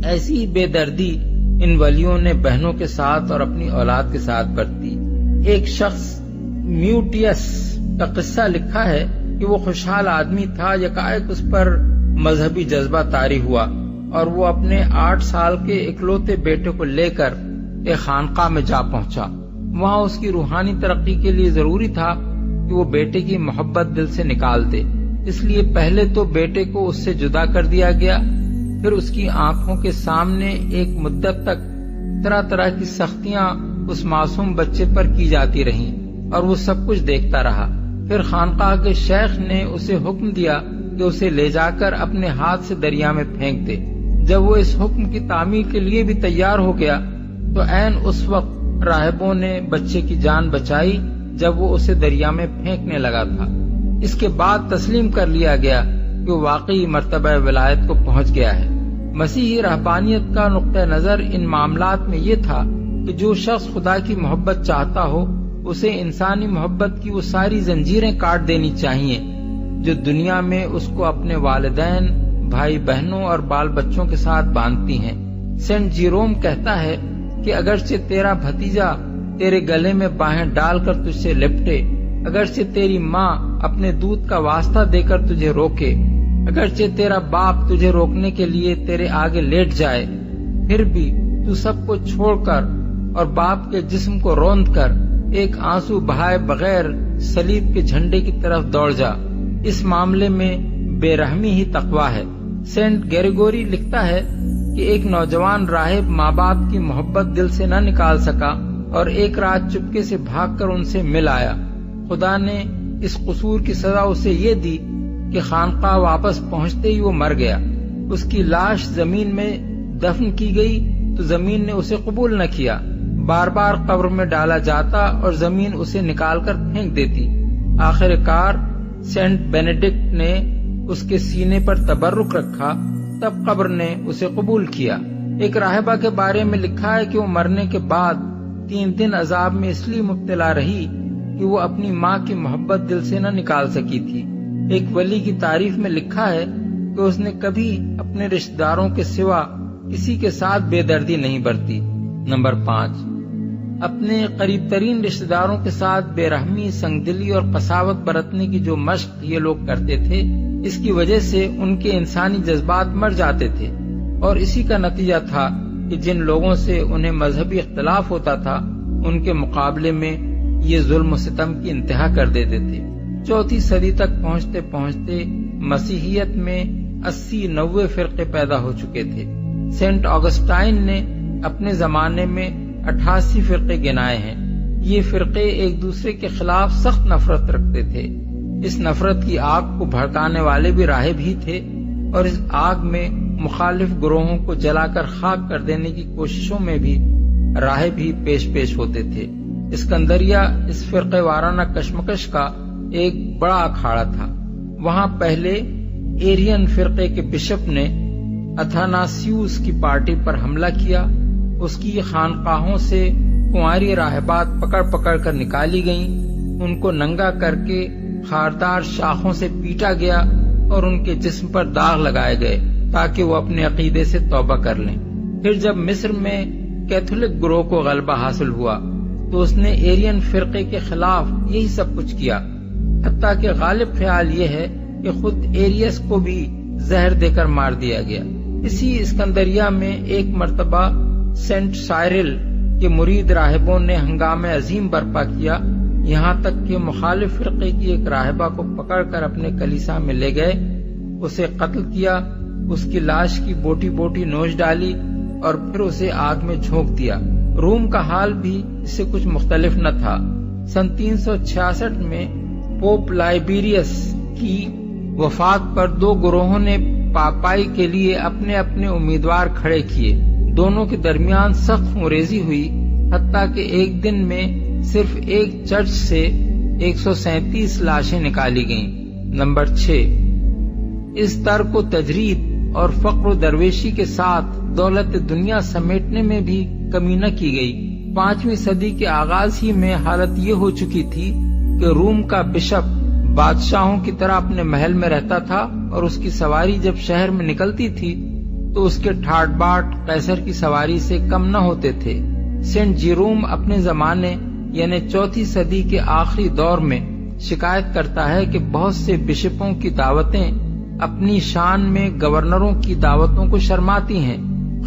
ایسی بے دردی ان ولیوں نے بہنوں کے ساتھ اور اپنی اولاد کے ساتھ برتی۔ ایک شخص میوٹیس کا قصہ لکھا ہے کہ وہ خوشحال آدمی تھا، یکایک اس پر مذہبی جذبہ طاری ہوا اور وہ اپنے 8 سال کے اکلوتے بیٹے کو لے کر ایک خانقاہ میں جا پہنچا۔ وہاں اس کی روحانی ترقی کے لیے ضروری تھا کہ وہ بیٹے کی محبت دل سے نکال دے، اس لیے پہلے تو بیٹے کو اس سے جدا کر دیا گیا، پھر اس کی آنکھوں کے سامنے ایک مدت تک طرح طرح کی سختیاں اس معصوم بچے پر کی جاتی رہیں اور وہ سب کچھ دیکھتا رہا۔ پھر خانقاہ کے شیخ نے اسے حکم دیا کہ اسے لے جا کر اپنے ہاتھ سے دریا میں پھینک دے۔ جب وہ اس حکم کی تعمیل کے لیے بھی تیار ہو گیا تو عین اس وقت راہبوں نے بچے کی جان بچائی جب وہ اسے دریا میں پھینکنے لگا تھا۔ اس کے بعد تسلیم کر لیا گیا کہ وہ واقعی مرتبہ ولایت کو پہنچ گیا ہے۔ مسیحی رہبانیت کا نقطہ نظر ان معاملات میں یہ تھا کہ جو شخص خدا کی محبت چاہتا ہو اسے انسانی محبت کی وہ ساری زنجیریں کاٹ دینی چاہیے جو دنیا میں اس کو اپنے والدین، بھائی بہنوں اور بال بچوں کے ساتھ باندھتی ہیں۔ سینٹ جیروم کہتا ہے کہ اگرچہ تیرا بھتیجا تیرے گلے میں باہیں ڈال کر تجھ سے لپٹے، اگرچہ تیری ماں اپنے دودھ کا واسطہ دے کر تجھے روکے، اگرچہ تیرا باپ تجھے روکنے کے لیے تیرے آگے لیٹ جائے، پھر بھی تو سب کو چھوڑ کر اور باپ کے جسم کو روند کر ایک آنسو بہائے بغیر صلیب کے جھنڈے کی طرف دوڑ جا۔ اس معاملے میں بے رحمی ہی تقویٰ ہے۔ سینٹ گریگوری لکھتا ہے کہ ایک نوجوان راہب ماں باپ کی محبت دل سے نہ نکال سکا اور ایک رات چپکے سے بھاگ کر ان سے مل آیا۔ خدا نے اس قصور کی سزا اسے یہ دی کہ خانقاہ واپس پہنچتے ہی وہ مر گیا۔ اس کی لاش زمین میں دفن کی گئی تو زمین نے اسے قبول نہ کیا۔ بار بار قبر میں ڈالا جاتا اور زمین اسے نکال کر پھینک دیتی۔ آخر کار سینٹ بینیڈکٹ نے اس کے سینے پر تبرک رکھا، تب قبر نے اسے قبول کیا۔ ایک راہبہ کے بارے میں لکھا ہے کہ وہ مرنے کے بعد 3 دن عذاب میں اس لیے مبتلا رہی کہ وہ اپنی ماں کی محبت دل سے نہ نکال سکی تھی۔ ایک ولی کی تعریف میں لکھا ہے کہ اس نے کبھی اپنے رشتہ داروں کے سوا کسی کے ساتھ بے دردی نہیں برتی۔ نمبر 5، اپنے قریب ترین رشتہ داروں کے ساتھ بے رحمی، سنگدلی اور قساوت برتنے کی جو مشق یہ لوگ کرتے تھے، اس کی وجہ سے ان کے انسانی جذبات مر جاتے تھے، اور اسی کا نتیجہ تھا کہ جن لوگوں سے انہیں مذہبی اختلاف ہوتا تھا ان کے مقابلے میں یہ ظلم و ستم کی انتہا کر دیتے تھے۔ 4ویں صدی تک پہنچتے پہنچتے مسیحیت میں 80-90 فرقے پیدا ہو چکے تھے۔ سینٹ آگسٹائن نے اپنے زمانے میں 88 فرقے گنائے ہیں۔ یہ فرقے ایک دوسرے کے خلاف سخت نفرت رکھتے تھے۔ اس نفرت کی آگ کو بھڑکانے والے بھی راہب ہی تھے۔ اور اس آگ میں مخالف گروہوں کو جلا کر خاک کر دینے کی کوششوں میں بھی راہب ہی پیش ہوتے تھے۔ اسکندریہ اس فرقہ وارانہ کشمکش کا ایک بڑا اکھاڑا تھا۔ وہاں پہلے ایرین فرقے کے بشپ نے اتھاناسیوس کی پارٹی پر حملہ کیا۔ اس کی خانقاہوں سے کنواری راہبات پکڑ کر نکالی گئیں، ان کو ننگا کر کے خاردار شاخوں سے پیٹا گیا اور ان کے جسم پر داغ لگائے گئے تاکہ وہ اپنے عقیدے سے توبہ کر لیں۔ پھر جب مصر میں کیتھولک گروہ کو غلبہ حاصل ہوا تو اس نے ایرین فرقے کے خلاف یہی سب کچھ کیا، حتیٰ کہ غالب خیال یہ ہے کہ خود ایریس کو بھی زہر دے کر مار دیا گیا۔ اسی اسکندریہ میں ایک مرتبہ سینٹ سائرل کے مرید راہبوں نے ہنگامہ عظیم برپا کیا، یہاں تک کہ مخالف فرقے کی ایک راہبہ کو پکڑ کر اپنے کلیسا میں لے گئے، اسے قتل کیا، اس کی لاش کی بوٹی بوٹی نوچ ڈالی اور پھر اسے آگ میں جھونک دیا۔ روم کا حال بھی اس سے کچھ مختلف نہ تھا۔ سن 366 میں پوپ لائبیریس کی وفات پر دو گروہوں نے پاپائی کے لیے اپنے اپنے امیدوار کھڑے کیے۔ دونوں کے درمیان سخت خونریزی ہوئی، حتیٰ کہ ایک دن میں صرف ایک چرچ سے 137 لاشیں نکالی گئیں۔ نمبر 6، اس ترک و تجرید اور فقر و درویشی کے ساتھ دولت دنیا سمیٹنے میں بھی کمی نہ کی گئی۔ 5ویں صدی کے آغاز ہی میں حالت یہ ہو چکی تھی کہ روم کا بشپ بادشاہوں کی طرح اپنے محل میں رہتا تھا اور اس کی سواری جب شہر میں نکلتی تھی تو اس کے ٹھاٹ باٹ قیصر کی سواری سے کم نہ ہوتے تھے۔ سینٹ جیروم اپنے زمانے یعنی 4ویں صدی کے آخری دور میں شکایت کرتا ہے کہ بہت سے بشپوں کی دعوتیں اپنی شان میں گورنروں کی دعوتوں کو شرماتی ہیں۔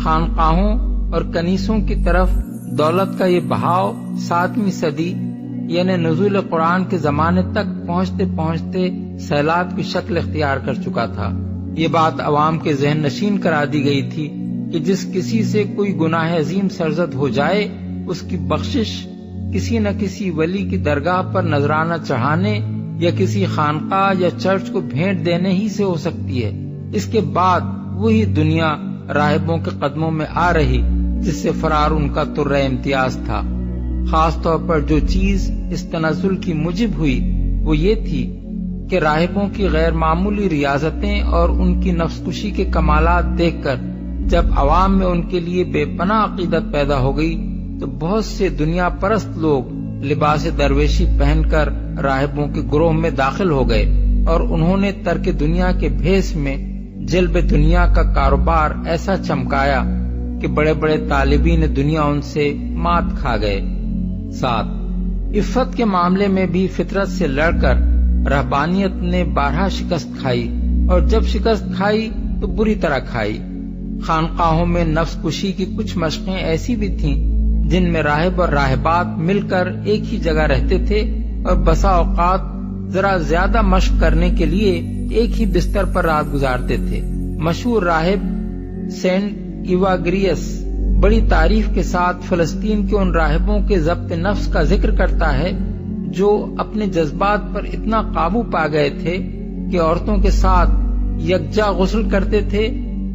خانقاہوں اور کنیسوں کی طرف دولت کا یہ بہاؤ 7ویں صدی یعنی نزول قرآن کے زمانے تک پہنچتے پہنچتے سیلاب کی شکل اختیار کر چکا تھا۔ یہ بات عوام کے ذہن نشین کرا دی گئی تھی کہ جس کسی سے کوئی گناہ عظیم سرزد ہو جائے اس کی بخشش کسی نہ کسی ولی کی درگاہ پر نذرانہ چڑھانے یا کسی خانقاہ یا چرچ کو بھیٹ دینے ہی سے ہو سکتی ہے۔ اس کے بعد وہی دنیا راہبوں کے قدموں میں آ رہی جس سے فرار ان کا ترہ امتیاز تھا۔ خاص طور پر جو چیز اس تنزل کی موجب ہوئی وہ یہ تھی کہ راہبوں کی غیر معمولی ریاضتیں اور ان کی نفس کشی کے کمالات دیکھ کر جب عوام میں ان کے لیے بے پناہ عقیدت پیدا ہو گئی تو بہت سے دنیا پرست لوگ لباس درویشی پہن کر راہبوں کے گروہ میں داخل ہو گئے اور انہوں نے ترک دنیا کے بھیس میں جلب دنیا کا کاروبار ایسا چمکایا کہ بڑے بڑے طالبین دنیا ان سے مات کھا گئے۔ 7، عفت کے معاملے میں بھی فطرت سے لڑ کر رہبانیت نے بارہا شکست کھائی اور جب شکست کھائی تو بری طرح کھائی۔ خانقاہوں میں نفس کشی کی کچھ مشقیں ایسی بھی تھیں جن میں راہب اور راہبات مل کر ایک ہی جگہ رہتے تھے اور بسا اوقات ذرا زیادہ مشق کرنے کے لیے ایک ہی بستر پر رات گزارتے تھے۔ مشہور راہب سینٹ ایواگریس بڑی تعریف کے ساتھ فلسطین کے ان راہبوں کے ضبط نفس کا ذکر کرتا ہے جو اپنے جذبات پر اتنا قابو پا گئے تھے کہ عورتوں کے ساتھ یکجا غسل کرتے تھے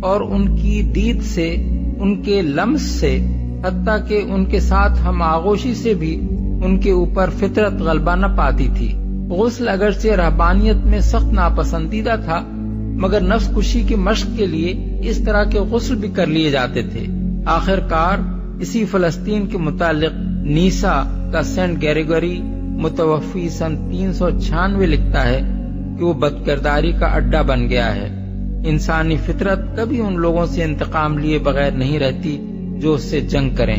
اور ان کی دید سے، ان کے لمس سے، حتیٰ کہ ان کے ساتھ ہم آغوشی سے بھی ان کے اوپر فطرت غلبہ نہ پاتی تھی۔ غسل اگرچہ رہبانیت میں سخت ناپسندیدہ تھا مگر نفس کشی کی مشق کے لیے اس طرح کے غسل بھی کر لیے جاتے تھے۔ آخر کار اسی فلسطین کے متعلق نیسا کا سینٹ گریگوری متوفی سن 396 لکھتا ہے کہ وہ بدکرداری کا اڈا بن گیا ہے۔ انسانی فطرت کبھی ان لوگوں سے انتقام لیے بغیر نہیں رہتی جو اس سے جنگ کریں۔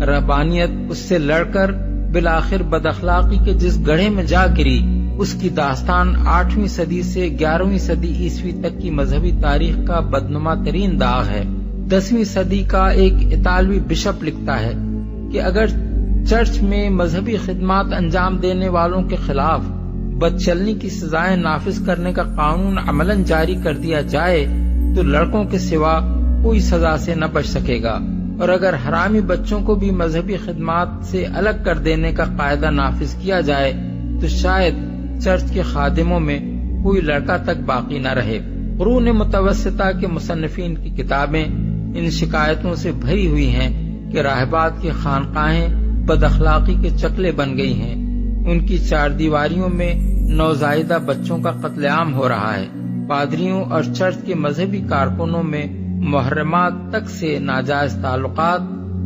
رہبانیت اس سے لڑ کر بالآخر بد اخلاقی کے جس گڑھے میں جا گری اس کی داستان 8ویں صدی سے 11ویں صدی عیسوی تک کی مذہبی تاریخ کا بدنما ترین داغ ہے۔ 10ویں صدی کا ایک اطالوی بشپ لکھتا ہے کہ اگر چرچ میں مذہبی خدمات انجام دینے والوں کے خلاف بدچلنی کی سزائیں نافذ کرنے کا قانون عملاً جاری کر دیا جائے تو لڑکوں کے سوا کوئی سزا سے نہ بچ سکے گا، اور اگر حرامی بچوں کو بھی مذہبی خدمات سے الگ کر دینے کا قاعدہ نافذ کیا جائے تو شاید چرچ کے خادموں میں کوئی لڑکا تک باقی نہ رہے۔ قرون متوسطہ کے مصنفین کی کتابیں ان شکایتوں سے بھری ہوئی ہیں کہ راہبات کی خانقاہیں بد اخلاقی کے چکلے بن گئی ہیں، ان کی چار دیواریوں میں نوزائیدہ بچوں کا قتل عام ہو رہا ہے، پادریوں اور چرچ کے مذہبی کارکنوں میں محرمات تک سے ناجائز تعلقات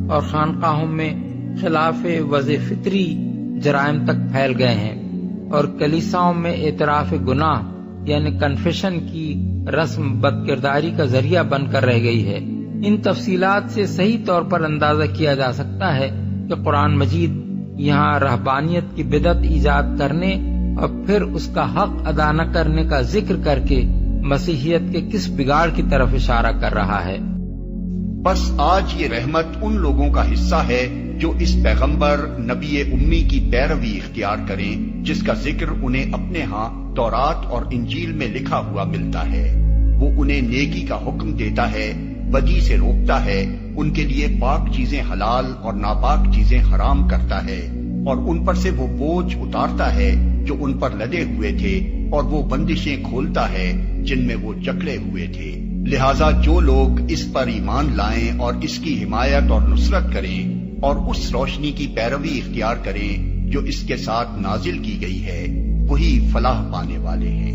اور خانقاہوں میں خلاف وضع فطری جرائم تک پھیل گئے ہیں، اور کلیساؤں میں اعتراف گناہ یعنی کنفیشن کی رسم بد کرداری کا ذریعہ بن کر رہ گئی ہے۔ ان تفصیلات سے صحیح طور پر اندازہ کیا جا سکتا ہے کہ قرآن مجید یہاں رہبانیت کی بدعت ایجاد کرنے اور پھر اس کا حق ادا نہ کرنے کا ذکر کر کے مسیحیت کے کس بگاڑ کی طرف اشارہ کر رہا ہے۔ بس آج یہ رحمت ان لوگوں کا حصہ ہے جو اس پیغمبر نبی امی کی پیروی اختیار کریں جس کا ذکر انہیں اپنے ہاں تورات اور انجیل میں لکھا ہوا ملتا ہے۔ وہ انہیں نیکی کا حکم دیتا ہے، بدی سے روکتا ہے، ان کے لیے پاک چیزیں حلال اور ناپاک چیزیں حرام کرتا ہے، اور ان پر سے وہ بوجھ اتارتا ہے جو ان پر لدے ہوئے تھے، اور وہ بندشیں کھولتا ہے جن میں وہ جکڑے ہوئے تھے۔ لہذا جو لوگ اس پر ایمان لائیں اور اس کی حمایت اور نصرت کریں اور اس روشنی کی پیروی اختیار کریں جو اس کے ساتھ نازل کی گئی ہے، وہی فلاح پانے والے ہیں۔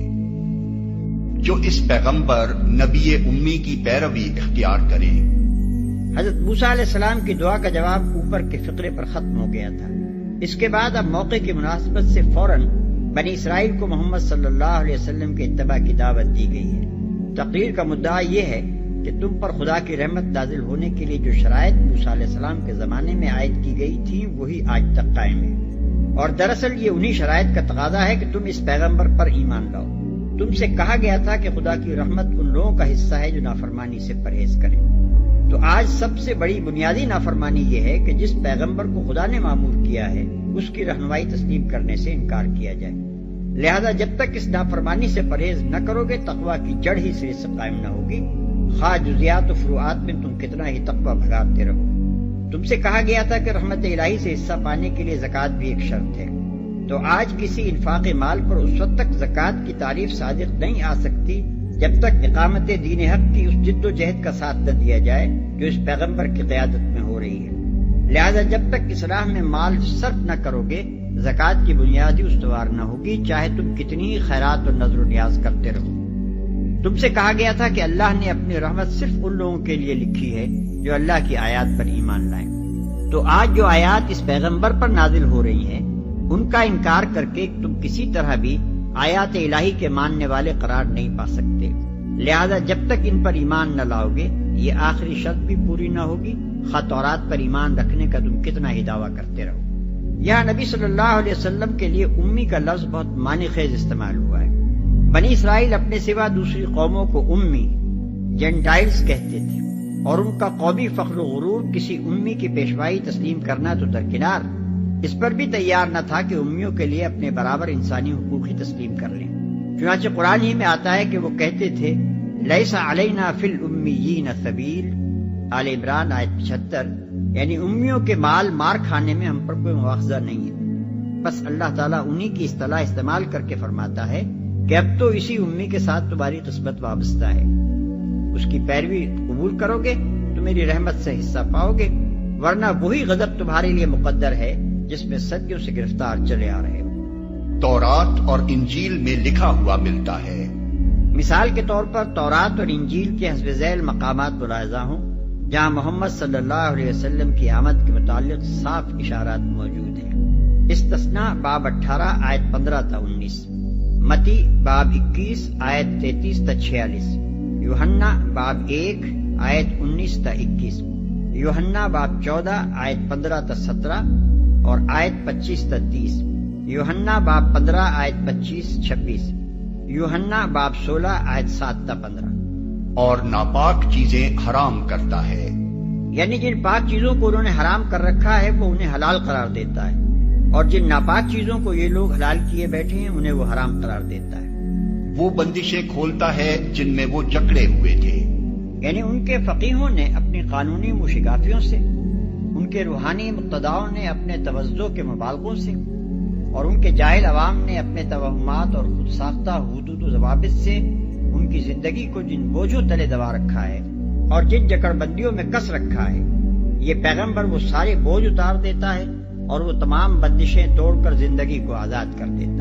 جو اس پیغمبر نبی امی کی پیروی اختیار کریں۔ حضرت موسیٰ علیہ السلام کی دعا کا جواب اوپر کے فقرے پر ختم ہو گیا تھا۔ اس کے بعد اب موقع کی مناسبت سے فوراً بنی اسرائیل کو محمد صلی اللہ علیہ وسلم کے اتباع کی دعوت دی گئی ہے۔ تقریر کا مدعا یہ ہے کہ تم پر خدا کی رحمت نازل ہونے کے لیے جو شرائط موسیٰ علیہ السلام کے زمانے میں عائد کی گئی تھی وہی آج تک قائم ہے، اور دراصل یہ انہی شرائط کا تقاضا ہے کہ تم اس پیغمبر پر ایمان لاؤ۔ تم سے کہا گیا تھا کہ خدا کی رحمت ان لوگوں کا حصہ ہے جو نافرمانی سے پرہیز کریں، تو آج سب سے بڑی بنیادی نافرمانی یہ ہے کہ جس پیغمبر کو خدا نے مامور کیا ہے اس کی رہنمائی تسلیم کرنے سے انکار کیا جائے۔ لہذا جب تک اس نافرمانی سے پرہیز نہ کرو گے تقویٰ کی جڑ ہی سرے سے قائم نہ ہوگی، خواہ جزیات و فروعات میں تم کتنا ہی تقویٰ بھگاتے رہو۔ تم سے کہا گیا تھا کہ رحمت الہی سے حصہ پانے کے لیے زکوٰۃ بھی ایک شرط ہے، تو آج کسی انفاق مال پر اس وقت تک زکوٰۃ کی تعریف صادق نہیں آ سکتی جب تک اقامت دین حق کی اس جد و جہد کا ساتھ نہ دیا جائے جو اس پیغمبر کی قیادت میں ہو رہی ہے۔ لہذا جب تک اصلاح میں مال صرف نہ کرو گے زکوٰۃ کی بنیادی استوار نہ ہوگی، چاہے تم کتنی ہی خیرات اور نذر و نیاز کرتے رہو۔ تم سے کہا گیا تھا کہ اللہ نے اپنی رحمت صرف ان لوگوں کے لیے لکھی ہے جو اللہ کی آیات پر ایمان لائیں، تو آج جو آیات اس پیغمبر پر نازل ہو رہی ہیں ان کا انکار کر کے تم کسی طرح بھی آیات الہی کے ماننے والے قرار نہیں پا سکتے۔ لہذا جب تک ان پر ایمان نہ لاؤ گے یہ آخری شرط بھی پوری نہ ہوگی، خواہ تورات پر ایمان رکھنے کا تم کتنا ہی دعویٰ کرتے رہو۔ یہاں نبی صلی اللہ علیہ وسلم کے لیے امی کا لفظ بہت معنی خیز استعمال ہوا ہے۔ بنی اسرائیل اپنے سوا دوسری قوموں کو امی جینٹائلز کہتے تھے، اور ان کا قومی فخر و غرور کسی امی کی پیشوائی تسلیم کرنا تو درکنار، اس پر بھی تیار نہ تھا کہ امیوں کے لیے اپنے برابر انسانی حقوق ہی تسلیم کر لیں۔ چنانچہ قرآن ہی میں آتا ہے کہ وہ کہتے تھے لیس علینا فی الامیین سبیل، آل عمران آیت 75، یعنی امیوں کے مال مار کھانے میں ہم پر کوئی مواخذہ نہیں ہے۔ بس اللہ تعالیٰ انہی کی اصطلاح استعمال کر کے فرماتا ہے کہ اب تو اسی امی کے ساتھ تمہاری قسمت وابستہ ہے، اس کی پیروی قبول کرو گے تو میری رحمت سے حصہ پاؤ گے، ورنہ وہی غضب تمہارے لیے مقدر ہے جس میں صدیوں سے گرفتار چلے آ رہے ہو۔ تورات اور انجیل میں لکھا ہوا ملتا ہے۔ مثال کے طور پر تورات اور انجیل کے حسب ذیل مقامات ملاحظہ ہوں جہاں محمد صلی اللہ علیہ وسلم کی آمد کے متعلق صاف اشارات موجود ہیں۔ استثناء باب 18 آیت 15 تا 19، متی باب 21 آیت 33 تا 46، یوحنا باب 1 آیت 19 تا 21، یوحنا باب 14 آیت 15 تا 17 اور آیت 25 تا 30، یوحنا باب 15 آیت 25 26، یوحنا باب 16 آیت 7 تا 15۔ اور ناپاک چیزیں حرام کرتا ہے، یعنی جن پاک چیزوں کو انہوں نے حرام کر رکھا ہے وہ انہیں حلال قرار دیتا ہے، اور جن ناپاک چیزوں کو یہ لوگ حلال کیے بیٹھے ہیں انہیں وہ حرام قرار دیتا ہے۔ وہ بندشیں کھولتا ہے جن میں وہ جکڑے ہوئے تھے، یعنی ان کے فقیہوں نے اپنی قانونی مشگافیوں سے، ان کے روحانی مقتداؤں نے اپنے توضع کے مبالغوں سے، اور ان کے جاہل عوام نے اپنے توہمات اور خود ساختہ حدود و ضوابط سے ان کی زندگی کو جن بوجھوں تلے دبا رکھا ہے اور جن جکڑ بندیوں میں کس رکھا ہے، یہ پیغمبر وہ سارے بوجھ اتار دیتا ہے اور وہ تمام بندشیں توڑ کر زندگی کو آزاد کر دیتا ہے۔